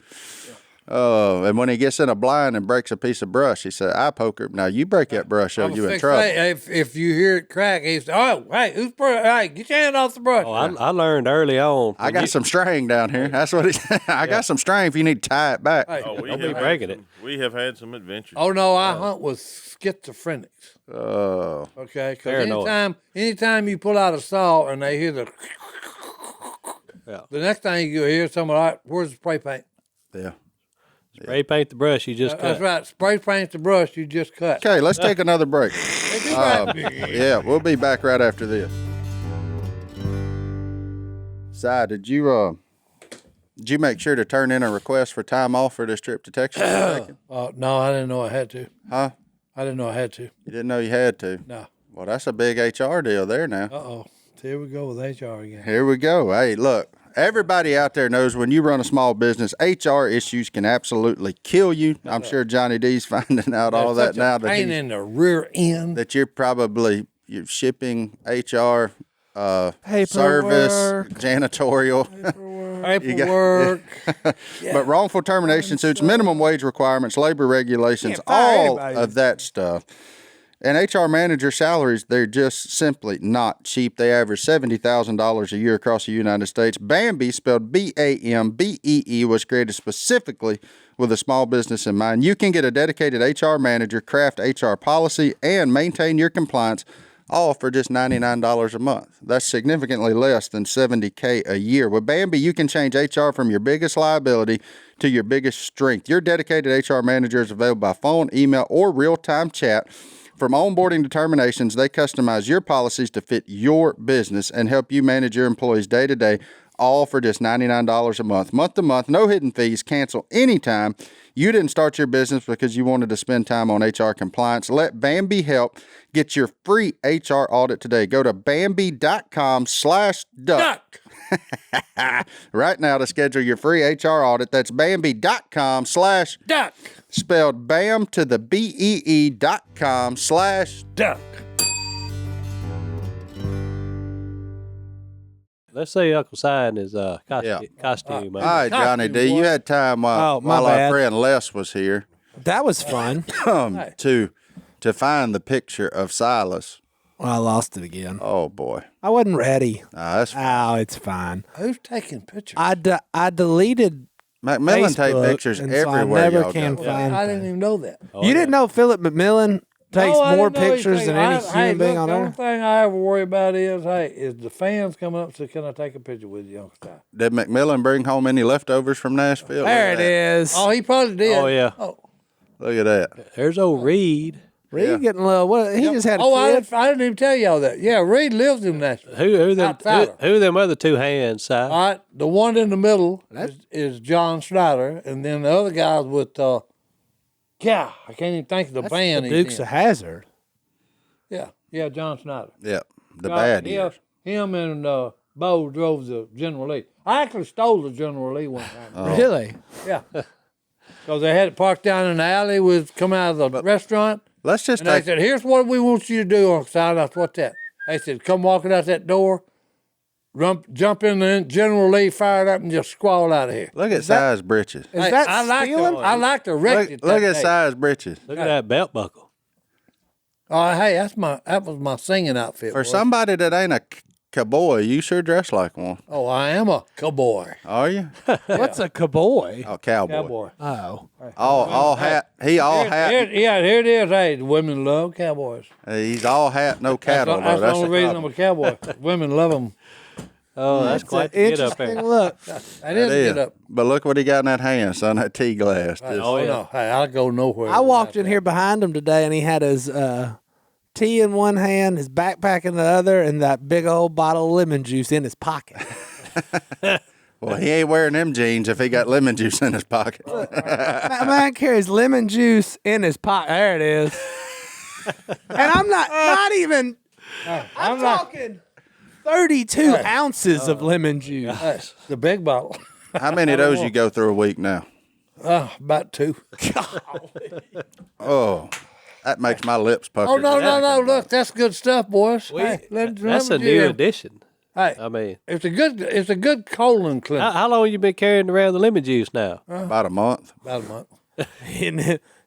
And when he gets in a blind and breaks a piece of brush, he said, "Eye poker." Now you break that brush, or you in trouble. If you hear it crack, he said, "Oh, hey, hey, get your hand off the brush." Oh, I learned early on. I got some string down here. That's what he said. I got some string if you need to tie it back. Hey, Don't be breaking it. We have had some adventures. Oh no, I hunt with schizophrenics. Oh. Okay, because anytime you pull out a saw and they hear the next thing you hear someone like, "Where's the spray paint?" Yeah. Spray paint the brush you just cut. That's right. Spray paint the brush you just cut. Okay, let's take another break. Yeah, we'll be back right after this. Si, did you make sure to turn in a request for time off for this trip to Texas? No, I didn't know I had to. Huh? I didn't know I had to. You didn't know you had to? No. Well, that's a big HR deal there now. Uh-oh. Here we go with HR again. Here we go. Hey, look, everybody out there knows when you run a small business, HR issues can absolutely kill you. I'm sure Johnny D's finding out all that now. Pain in the rear end. That you're shipping HR Paperwork. service, janitorial. Paperwork. But wrongful termination suits, minimum wage requirements, labor regulations, all of that stuff. And HR manager salaries, they're just simply not cheap. They average $70,000 a year across the United States. Bambee, spelled Bambee, was created specifically with a small business in mind. You can get a dedicated HR manager, craft HR policy, and maintain your compliance, all for just $99 a month. That's significantly less than $70K a year. With Bambee, you can change HR from your biggest liability to your biggest strength. Your dedicated HR manager is available by phone, email, or real-time chat. From onboarding to terminations, they customize your policies to fit your business and help you manage your employees day to day, all for just $99 a month. Month to month, no hidden fees, cancel anytime. You didn't start your business because you wanted to spend time on HR compliance. Let Bambee help. Get your free HR audit today. Go to Bambee.com/duck. Right now to schedule your free HR audit. That's Bambee.com/duck. Spelled BAM to the BEE.com/duck. Let's say Uncle Si in his costume. All right, Johnny D, you had time while our friend Les was here That was fun. to find the picture of Silas. Well, I lost it again. Oh, boy. I wasn't ready. That's fine. Oh, it's fine. Who's taking pictures? I deleted McMillan take Facebook, pictures and so everywhere. I never y'all can go. find. I didn't even know that. You didn't know Phillip McMillan takes more pictures than any human being on The only earth? thing I ever worry about is the fans coming up and say, "Can I take a picture with you, Uncle Si?" Did McMillan bring home any leftovers from Nashville? There it is. Oh, he probably did. Oh, yeah. Oh, Look at that. There's old Reed. Reed getting a little. What? He just had a kid. I didn't even tell y'all that. Yeah, Reed lives in Nashville. Who them other two hands, Si? All right, the one in the middle is John Schneider, and then the other guy's with, I can't even think of the band. The he's Dukes in. of Hazzard. Yeah, John Schneider. Yeah, the bad years. Him and Bo drove the General Lee. I actually stole the General Lee one time. Really? Yeah. Because they had it parked down in the alley. We'd come out of the restaurant. Let's just And they said, "Here's what we want you to do, Uncle Si." I said, "What's that?" They said, "Come walking out that door, jump in the General Lee, fire it up, and just squall out of here." look at Si's britches. Is that I like stealing? I like to wreck it. Look that at day. Si's britches. Look at that belt buckle. Oh, hey, that was my singing outfit. For boy. somebody that ain't a cowboy, you sure dress like one. Oh, I am a cowboy. Are you? What's a cowboy? Oh, cowboy. Cowboy. Oh. All hat. He all hat. Here it is. Hey, women love cowboys. He's all hat, no cattle. That's the That's only reason I'm a cowboy. Women love them. Oh, that's quite the get up Interesting there. look. I didn't get up. But look what he got in that hand, son. That tea glass. Oh, yeah. no. Hey, I'll go nowhere. I walked without in here behind him today, and he had his tea in one hand, his backpack in the other, and that big old bottle of lemon juice in his pocket. Well, he ain't wearing them jeans if he got lemon juice in his pocket. That man carries lemon juice in his pocket. There it is. And I'm not even. I'm talking. 32 ounces of lemon juice. That's the big bottle. How many of those you go through a week now? About 2. Oh, that makes my lips pucker. Oh, no. Look, that's good stuff, boys. That's a new addition. Hey, I mean, it's a good colon cleanser. how long you been carrying around the lemon juice now? About a month. About a month.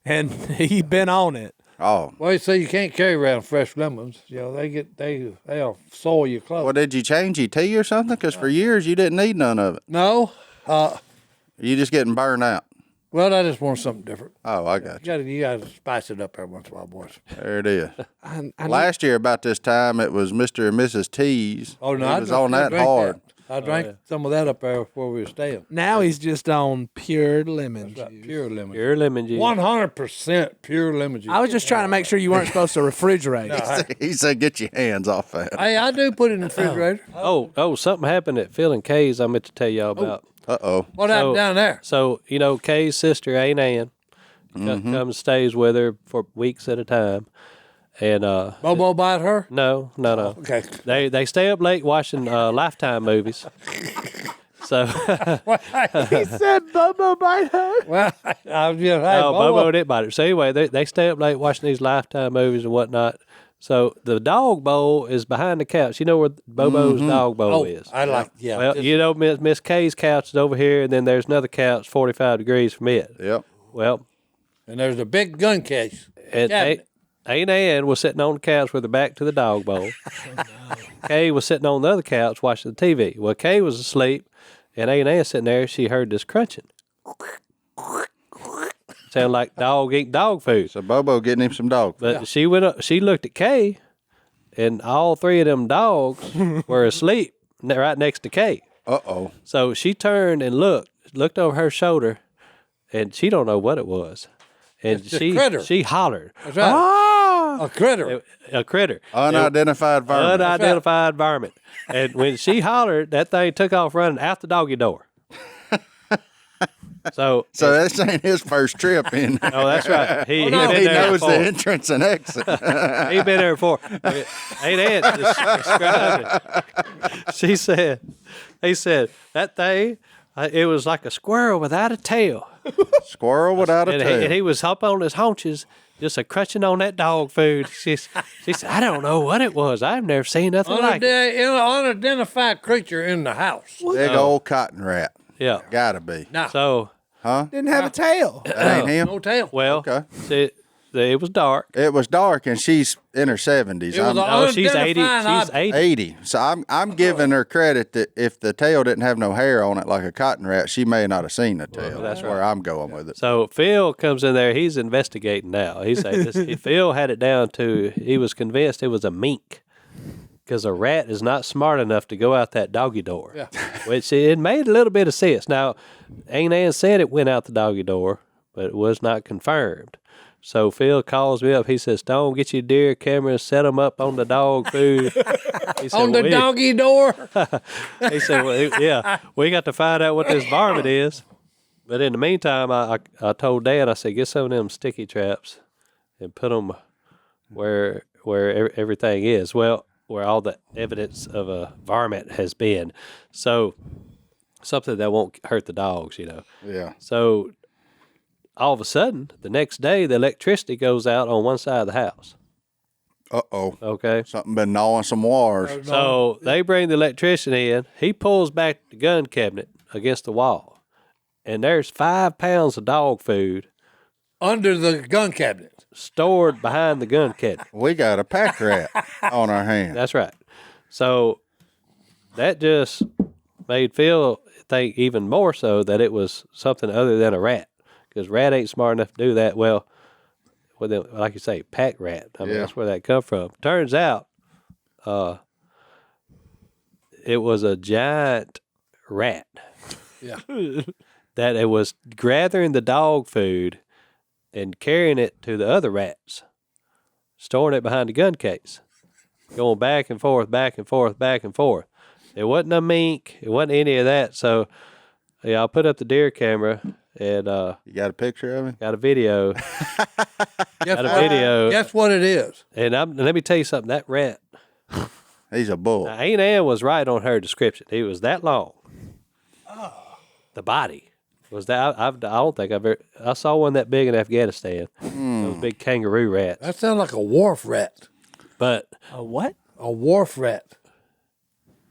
and he been on it. Oh. Well, you say you can't carry around fresh lemons. You know, they'll soil your clothes. Well, did you change your tea or something? Because for years you didn't need none of it. No. You just getting burned out. Well, I just want something different. Oh, I got you. You got to spice it up every once in a while, boys. There it is. I Last year about this time, it was Mr. and Mrs. T's. Oh, no. He I was drank- on I that drank hard. I drank some of that up there before we were staying. Now he's just on pure lemon juice. Pure lemon. Pure lemon juice. 100% pure lemon juice. I was just trying to make sure you weren't supposed to refrigerate it. He said, get your hands off that. Hey, I do put it in the refrigerator. Oh, something happened at Phil and Kay's I meant to tell y'all about. Uh-oh. What happened down there? So, you know, Kay's sister, Aunt Ann, comes and stays with her for weeks at a time. And Bobo bite her? no. Okay. They stay up late watching Lifetime movies. So He said Bobo bite her. Well, I was just, hey, no, Bobo didn't bite her. So anyway, they stay up late watching these Lifetime movies and whatnot. So the dog bowl is behind the couch. You know where Bobo's dog bowl is? I like, yeah. Well, you know, Miss Kay's couch is over here, and then there's another couch 45 degrees from it. Yep. Well, And there's a big gun case. and Cabinet. Aunt Ann was sitting on the couch with her back to the dog bowl. Kay was sitting on the other couch watching the TV. Well, Kay was asleep, and Aunt Ann sitting there. She heard this crunching. Sound like dog eating dog food. So Bobo getting him some dog food. But she went up. She looked at Kay, and all 3 of them dogs were asleep right next to Kay. Uh-oh. So she turned and looked over her shoulder, and she don't know what it was. And It's a critter. she hollered, That's right. A critter. a critter. Unidentified varmint. Unidentified varmint. And when she hollered, that thing took off running out the doggy door. So this ain't his first trip in. oh, that's right. He He been there knows before. the entrance and exit. He been there before. Ain't Aunt described it. He said, that thing, it was like a squirrel without a tail. Squirrel without a And tail. he was up on his haunches, just a crunching on that dog food. She said, I don't know what it was. I've never seen nothing like it. Unidentified creature in the house. Big old cotton rat. Yeah. Gotta be. Nah, So, Didn't have a tail. That ain't him? no tail. well, Okay. see, it was dark. It was dark, and she's in her 70s. It was I'm Oh, she's 80. Unidentified She's object. 80. 80. So I'm giving her credit that if the tail didn't have no hair on it like a cotton rat, she may not have seen the tail. That's where I'm going with it. So Phil comes in there. He's investigating now. He said Phil had it down to he was convinced it was a mink because a rat is not smart enough to go out that doggy door. Yeah. Which it made a little bit of sense. Now, Aunt Ann said it went out the doggy door, but it was not confirmed. So Phil calls me up. He says, "Stone, get your deer cameras, set them up on the dog food." He said, On the doggy door. He said, well, yeah, we got to find out what this varmint is. But in the meantime, I told Dad, I said, get some of them sticky traps and put them where everything is. Well, where all the evidence of a varmint has been. So something that won't hurt the dogs, you know. Yeah. So all of a sudden, the next day, the electricity goes out on one side of the house. Uh-oh. Okay. Something been gnawing some wires. So they bring the electrician in. He pulls back the gun cabinet against the wall, and there's 5 pounds of dog food Under the gun cabinet. stored behind the gun cabinet. We got a pack rat on our hands. That's right. So that just made Phil think even more so that it was something other than a rat, because rat ain't smart enough to do that. Well, like you say, pack rat. I mean, Yeah. that's where that come from. Turns out, it was a giant rat. Yeah. That it was gathering the dog food and carrying it to the other rats, storing it behind the gun case, going back and forth, back and forth, back and forth. It wasn't a mink. It wasn't any of that. So, yeah, I put up the deer camera and You got a picture of him? got a video. Guess Got a what? video. Guess what it is? And let me tell you something. That rat, He's a bull. Now, Aunt Ann was right on her description. He was that long. Oh. The body was that. I don't think I saw one that big in Afghanistan. Those big kangaroo rats. That sounds like a wharf rat. But A what? A wharf rat.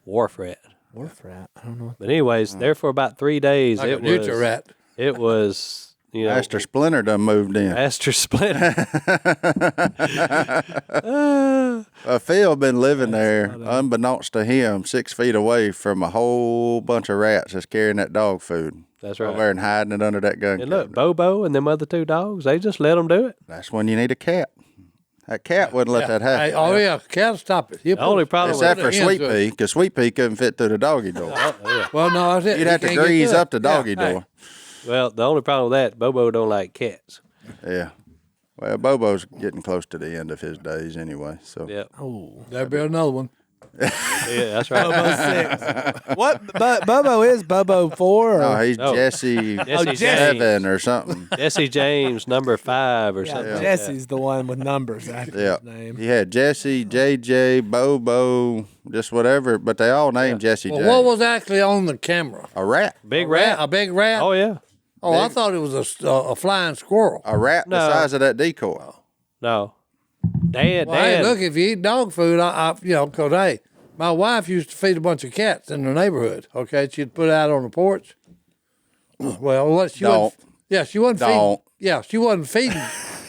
wharf rat. Wharf rat. I don't know. But anyways, there for about 3 days. Like it a neutral was. rat. It was. You know, Master Splinter done moved in. Master Splinter. Phil been living there, unbeknownst to him, 6 feet away from a whole bunch of rats that's carrying that dog food. That's right. Over there and hiding it under that gun And look, cabinet. Bobo and them other 2 dogs, they just let them do it. That's when you need a cat. That cat wouldn't let that happen. Hey, oh, yeah. Can't stop it. The only problem Except for put it Sweet into Pea, because Sweet Pea couldn't fit through the doggy door. Well, no, that's it. You'd have to grease up the doggy door. Well, the only problem with that, Bobo don't like cats. Yeah. Well, Bobo's getting close to the end of his days anyway. So Yeah. Oh, There'll be another one. Yeah, that's right. Bobo 6. What? Bobo is Bobo 4? Or? no, he's Oh. Jesse Jesse 7 or something. Jesse James, number 5 or Yeah, something. like Jesse's the one with numbers after Yeah. his name. He had Jesse, JJ, Bobo, just whatever, but they all named Jesse Well, James. what was actually on the camera? A rat. that. Big A rat. A big rat? Oh, yeah. Oh, I thought it was a flying squirrel. A rat the No. size of that decoy. No. Dad, Well, hey, Dad. look, if you eat dog food, because, hey, my wife used to feed a bunch of cats in the neighborhood, okay? She'd put it out on the porch. Well, what she Don't. wasn't. Yeah, she wasn't feeding. Don't. Yeah, she wasn't feeding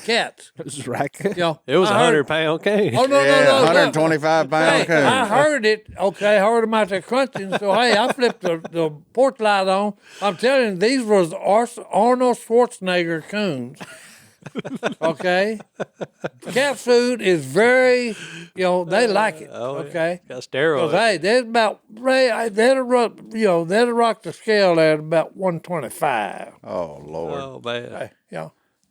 cats. This is raccoon. You know, It was a I heard- 100-pound cage. Oh, no, Yeah, no, no. 125-pound Hey, coon. I heard it. Okay, I heard them out there crunching. So, hey, I flipped the porch light on. I'm telling you, these was Arnold Schwarzenegger coons. Okay? Cat food is very, they like it. Okay? Got Because, steroids. hey, there's about, that'll rock the scale there at about 125. Oh, Lord. Oh, man. Hey,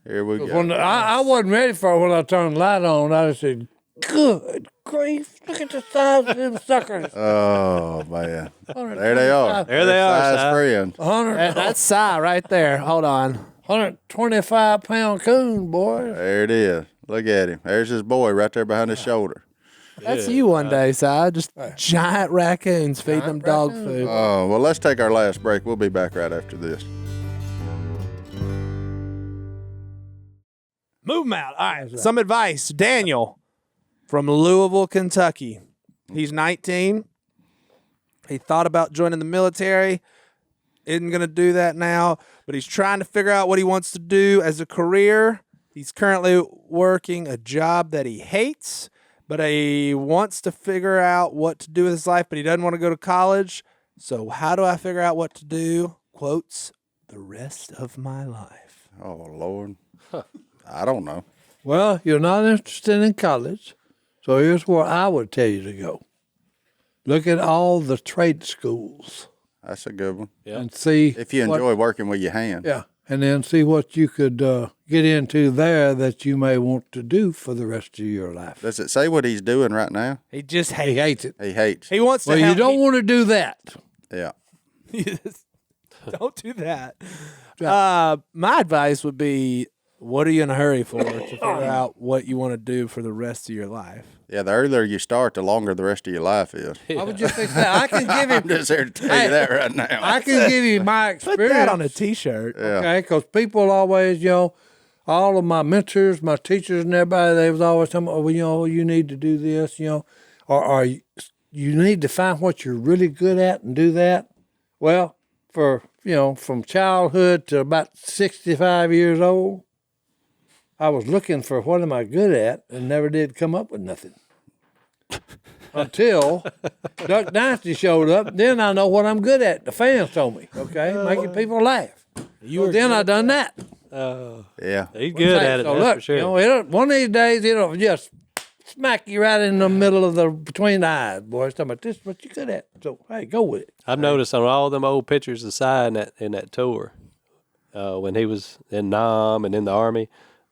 Here we go. When I wasn't ready for it when I turned the light on. I just said, good grief, look at the size of them suckers. Oh, man. There they are. There they are, Size Si. friends. 100, That's Si right there. Hold on. 125-pound coon, boy. There it is. Look at him. There's his boy right there behind his shoulder. That's you one day, Si. Just giant raccoons feeding them dog food. Oh, well, let's take our last break. We'll be back right after this. Move them out. All right. Some advice. Daniel from Louisville, Kentucky. He's 19. He thought about joining the military. Isn't going to do that now, but he's trying to figure out what he wants to do as a career. He's currently working a job that he hates, but he wants to figure out what to do with his life, but he doesn't want to go to college. So how do I figure out what to do? Quotes, the rest of my life. Oh, Lord. I don't know. Well, you're not interested in college, so here's where I would tell you to go. Look at all the trade schools That's a good one. and see If you enjoy working with your hands. Yeah, and then see what you could get into there that you may want to do for the rest of your life. Does it say what he's doing right now? He just He hates it. He hates. He wants to Well, you help. don't want to do that. Yeah. Don't do that. My advice would be, what are you in a hurry for to figure out what you want to do for the rest of your life? Yeah, the earlier you start, the longer the rest of your life is. I would just think that I can give I'm him. just here to tell you that right now. I can give you my Put experience. that on a T-shirt. Okay, because people always, all of my mentors, my teachers, and everybody, they was always telling me, oh, you need to do this, or you need to find what you're really good at and do that. Well, from childhood to about 65 years old, I was looking for what am I good at and never did come up with nothing. Until Duck Dynasty showed up, then I know what I'm good at. The fans told me, okay, making people laugh. Then I done that. Yeah. He's good at it, So that's look, for sure. one of these days it'll just smack you right in the middle of between the eyes, boys. Talking about this is what you good at. So hey, go with it. I've noticed on all them old pictures of Si in that tour, when he was in Nam and in the Army,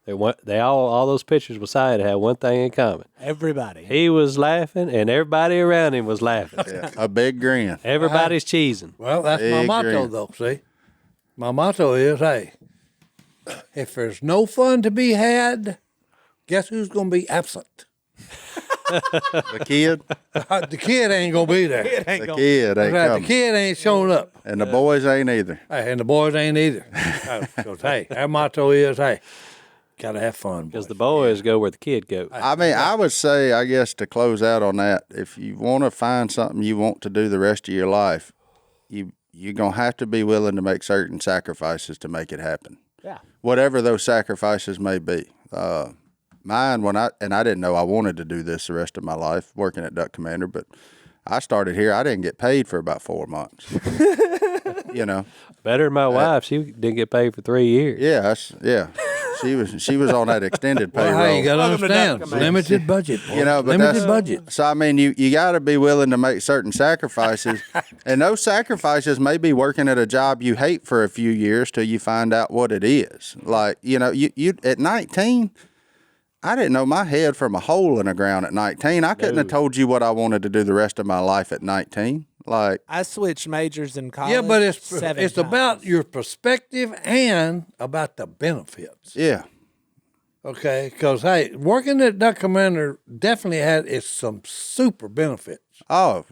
all those pictures with Si had one thing in common. Everybody. He was laughing, and everybody around him was laughing. Yeah. A big grin. Everybody's cheesing. Well, that's my Big motto, dream. though. See, my motto is, hey, if there's no fun to be had, guess who's going to be absent? The kid? The kid ain't gonna be there. The kid ain't Right, coming. the kid ain't showing up. And the boys ain't either. Hey, and the boys ain't either. Because, hey, our motto is, hey, gotta have fun. Because the boys go where the kid goes. I mean, I would say, I guess, to close out on that, if you want to find something you want to do the rest of your life, you're going to have to be willing to make certain sacrifices to make it happen. Yeah. Whatever those sacrifices may be. Mine, I didn't know I wanted to do this the rest of my life, working at Duck Commander, but I started here. I didn't get paid for about 4 months. You know. Better than my wife. She didn't get paid for 3 years. Yeah. She was on that extended payroll. Well, hey, you got to Welcome to understand, Duck Commander. limited budget. Boy. You know, but limited budget. So I mean, you got to be willing to make certain sacrifices, and those sacrifices may be working at a job you hate for a few years till you find out what it is. Like, you know, you at 19, I didn't know my head from a hole in the ground at 19. I couldn't have told you what I wanted to do the rest of my life at 19. Like, I switched majors in college. Yeah, but it's 7 times. about your perspective and about the benefits. yeah, Okay, because hey, working at Duck Commander definitely had some super benefits. oh,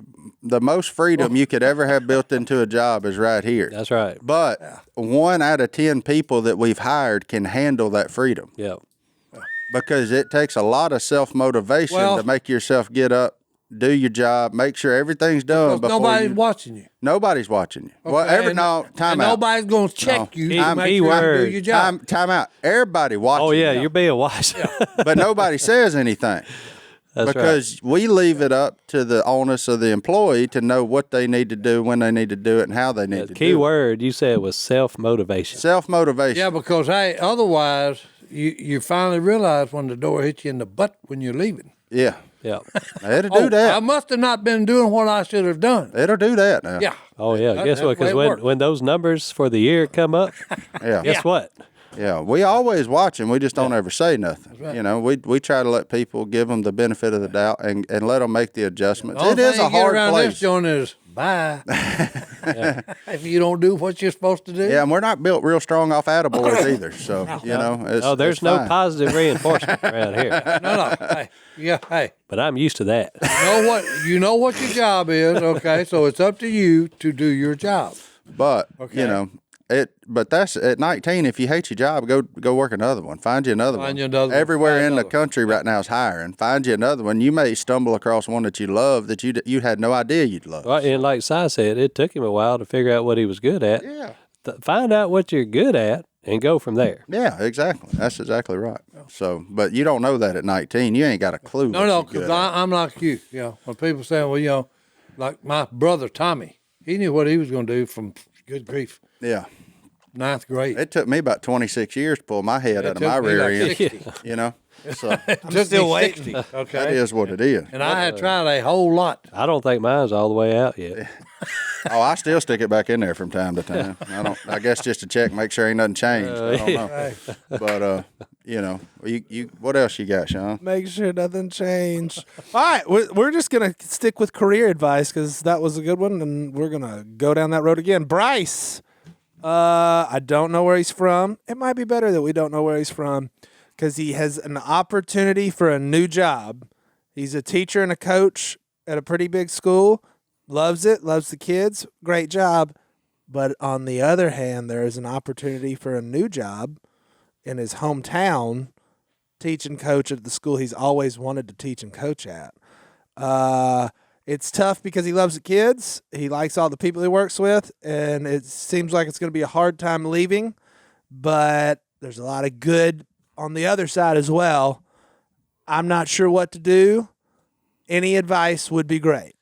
the most freedom you could ever have built into a job is right here. That's right. But 1 out of 10 people that we've hired can handle that freedom. Yeah. Because it takes a lot of self-motivation Well- to make yourself get up, do your job, make sure everything's done Because before nobody's you. watching you. Nobody's watching you. Well, Okay, and time out. nobody's going to check you to Key- make key sure you do word. your job. Time out. Everybody watching Oh, yeah, you, you're being watched. but nobody says anything. That's Because we leave it up to the onus of the employee to know what they need to do, when they need to do it, and how they need right. to The key do it. word you said was self-motivation. Self-motivation. Yeah, because hey, otherwise you finally realize when the door hits you in the butt when you're leaving. Yeah. Yeah. It'll Oh, do that. I must have not been doing what I should have done. It'll do that now. Yeah. Oh, yeah. Guess what? That's the way Because it works. when those numbers for the year come up, Yeah. guess what? Yeah, we always watch them. We just don't ever say nothing. right. You know, we try to let people, give them the benefit of the doubt and let them make the adjustments. The only It is thing a you get hard around place. this joint is bye. If you don't do what you're supposed to do. Yeah, and we're not built real strong off attaboys either. So, you know, it's, Oh, there's it's no fine. positive reinforcement around here. No. Hey, yeah. Hey, But I'm used to that. you know what your job is. Okay, so it's up to you to do your job. But, Okay. you know, but that's at 19. If you hate your job, go work another one. Find you another one. Find you another one. Everywhere Find in the another country right now is hiring. Find you another one. You may stumble across one that you love that you had no idea you'd love. Right, and like Si said, it took him a while to figure out what he was good at. Yeah. Find out what you're good at and go from there. Yeah, exactly. That's exactly right. So, but you don't know that at 19. You ain't got a clue. No, what you're because good at. I'm like you. You know, when people say, well, you know, like my brother Tommy, he knew what he was going to do from good grief, Yeah. 9th grade. It took me about 26 years to pull my head out of my took me rear like end. 60. You know, so I'm still waiting. Okay. that is what it is. And I had tried a whole lot. I don't think mine's all the way out yet. Oh, I still stick it back in there from time to time. I guess just to check, make sure ain't nothing changed. I don't know. But you know, you what else you got, Sean? Make sure nothing changed. All right, we're just gonna stick with career advice because that was a good one, and we're gonna go down that road again. Bryce, I don't know where he's from. It might be better that we don't know where he's from because he has an opportunity for a new job. He's a teacher and a coach at a pretty big school. Loves it, loves the kids, great job. But on the other hand, there is an opportunity for a new job in his hometown, teaching coach at the school he's always wanted to teach and coach at. It's tough because he loves the kids. He likes all the people he works with, and it seems like it's going to be a hard time leaving. But there's a lot of good on the other side as well. I'm not sure what to do. Any advice would be great.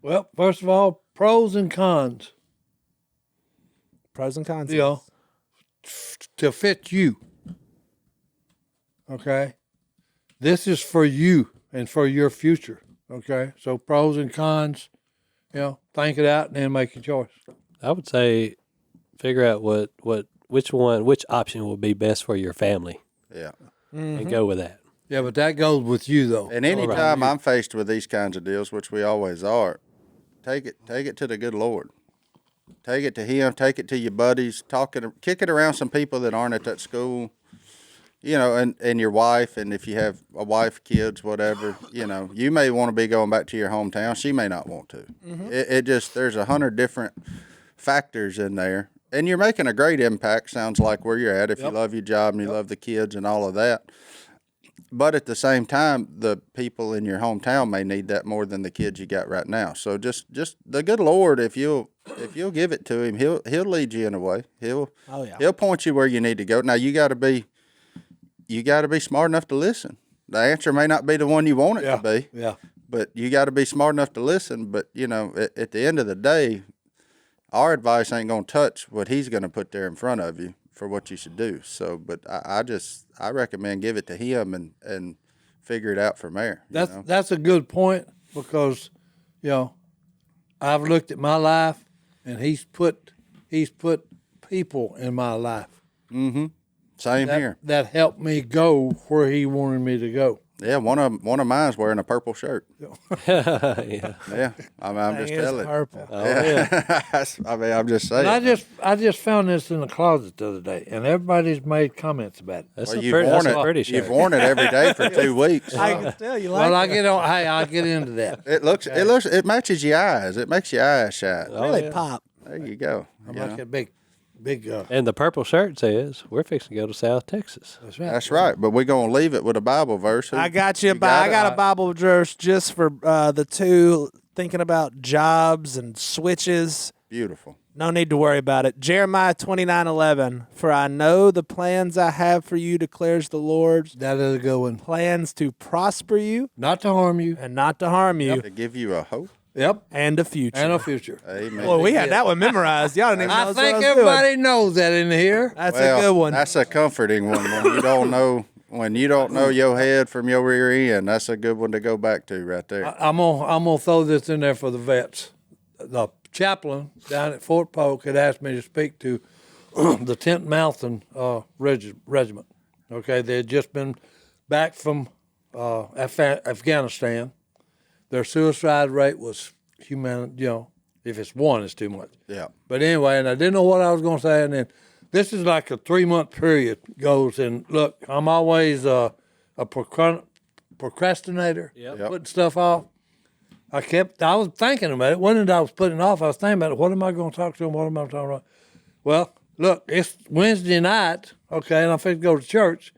Well, first of all, pros and cons, Pros and cons. you know, to fit you. Okay? This is for you and for your future. Okay? So pros and cons, you know, think it out and then make a choice. I would say figure out which option will be best for your family Yeah. and go with that. Yeah, but that goes with you though. And anytime I'm faced with these kinds of deals, which we always are, take it to the good Lord. Take it to Him. Take it to your buddies. Kick it around some people that aren't at that school. you know, and your wife, and if you have a wife, kids, whatever, you know, you may want to be going back to your hometown. She may not want to. It just, there's 100 different factors in there. And you're making a great impact, sounds like, where you're at, if you love your job and you love the kids and all of that. But at the same time, the people in your hometown may need that more than the kids you got right now. So just the good Lord, if you'll give it to him, he'll lead you in a way. He'll point you where you need to go. Now you got to be smart enough to listen. The answer may not be the one you want it to be. Yeah. But you got to be smart enough to listen. But you know, at the end of the day, our advice ain't gonna touch what he's gonna put there in front of you for what you should do. So, but I recommend give it to him and figure it out from there. That's a good point, because, you know, I've looked at my life, and he's put people in my life. Mm-hmm. Same here. That helped me go where he wanted me to go. Yeah, one of mine's wearing a purple shirt. Yeah. Yeah, I'm just telling. Purple. Oh, yeah. I mean, I'm just saying. And I just found this in the closet the other day, and everybody's made comments about it. That's Well, that's a pretty shirt. You've worn it every day for 2 weeks. I can tell you like Well, it. I'll get into that. It matches your eyes. It makes your eyes shine. Really pop. There you go. I'm You like know? that big. And the purple shirt says, we're fixing to go to South Texas. That's right. That's right. But we're gonna leave it with a Bible verse. I got you. got I got a Bible verse just for the two thinking about jobs and switches. Beautiful. No need to worry about it. Jeremiah 29:11. For I know the plans I have for you, declares the Lord. That is a good one. Plans to prosper you Not to harm you. and not to harm you, To give you a hope. Yep. and a future. And a future. Amen. Well, we had that one memorized. Y'all didn't even know I what think I was everybody doing. knows that in here. That's Well, a good one. That's a comforting one when you don't know your head from your rear end. That's a good one to go back to right there. I'm gonna throw this in there for the vets. The chaplain down at Fort Polk had asked me to speak to the 10th Mountain Regiment. Okay, they had just been back from Afghanistan. Their suicide rate was if it's one, it's too much. Yeah. But anyway, and I didn't know what I was going to say, and then this is like a 3-month period goes, and look, I'm always a procrastinator, putting stuff off. I was thinking about it. One that I was putting it off, I was thinking about it. What am I going to talk to them? What am I talking about? Well, look, it's Wednesday night, okay, and I'm fixing to go to church,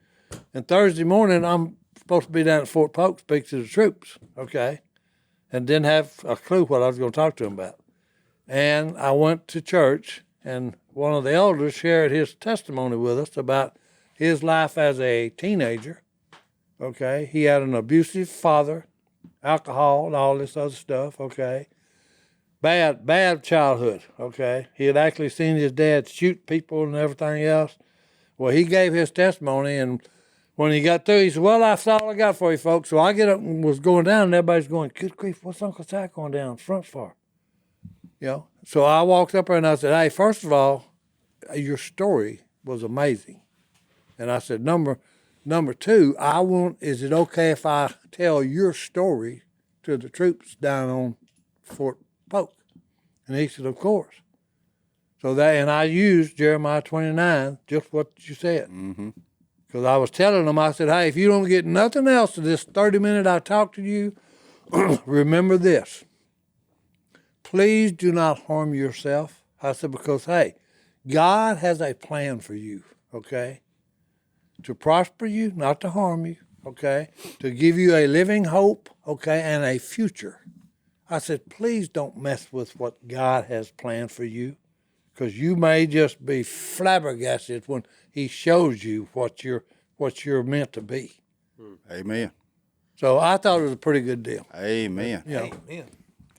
and Thursday morning I'm supposed to be down at Fort Polk to speak to the troops, okay, and didn't have a clue what I was going to talk to them about. And I went to church, and one of the elders shared his testimony with us about his life as a teenager, okay. He had an abusive father, alcohol and all this other stuff, okay. Bad childhood, okay. He had actually seen his dad shoot people and everything else. Well, he gave his testimony, and when he got through, he said, well, that's all I got for you folks. So I get up and was going down, and everybody's going, good grief, what's Uncle Si going down front for? You know, so I walked up there and I said, hey, first of all, your story was amazing. And I said, number two, is it okay if I tell your story to the troops down on Fort Polk? And he said, of course. So and I used Jeremiah 29, just what you said. Mm-hmm. Because I was telling them, I said, hey, if you don't get nothing else of this 30-minute I talk to you, remember this. Please do not harm yourself. I said, because, hey, God has a plan for you, okay? To prosper you, not to harm you, okay? To give you a living hope, okay, and a future. I said, please don't mess with what God has planned for you, because you may just be flabbergasted when he shows you what you're meant to be. Amen. So I thought it was a pretty good deal. Amen. You know, Amen.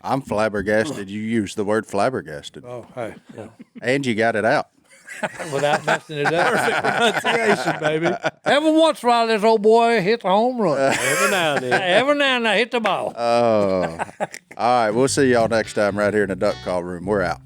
I'm flabbergasted. You used the word flabbergasted. oh, hey, yeah. And you got it out. Without messing it up. Pronunciation, baby. Every once in a while, this old boy hits a home run. Every now and then. Every now and then, hit the ball. Oh. All right. We'll see y'all next time right here in the duck call room. We're out.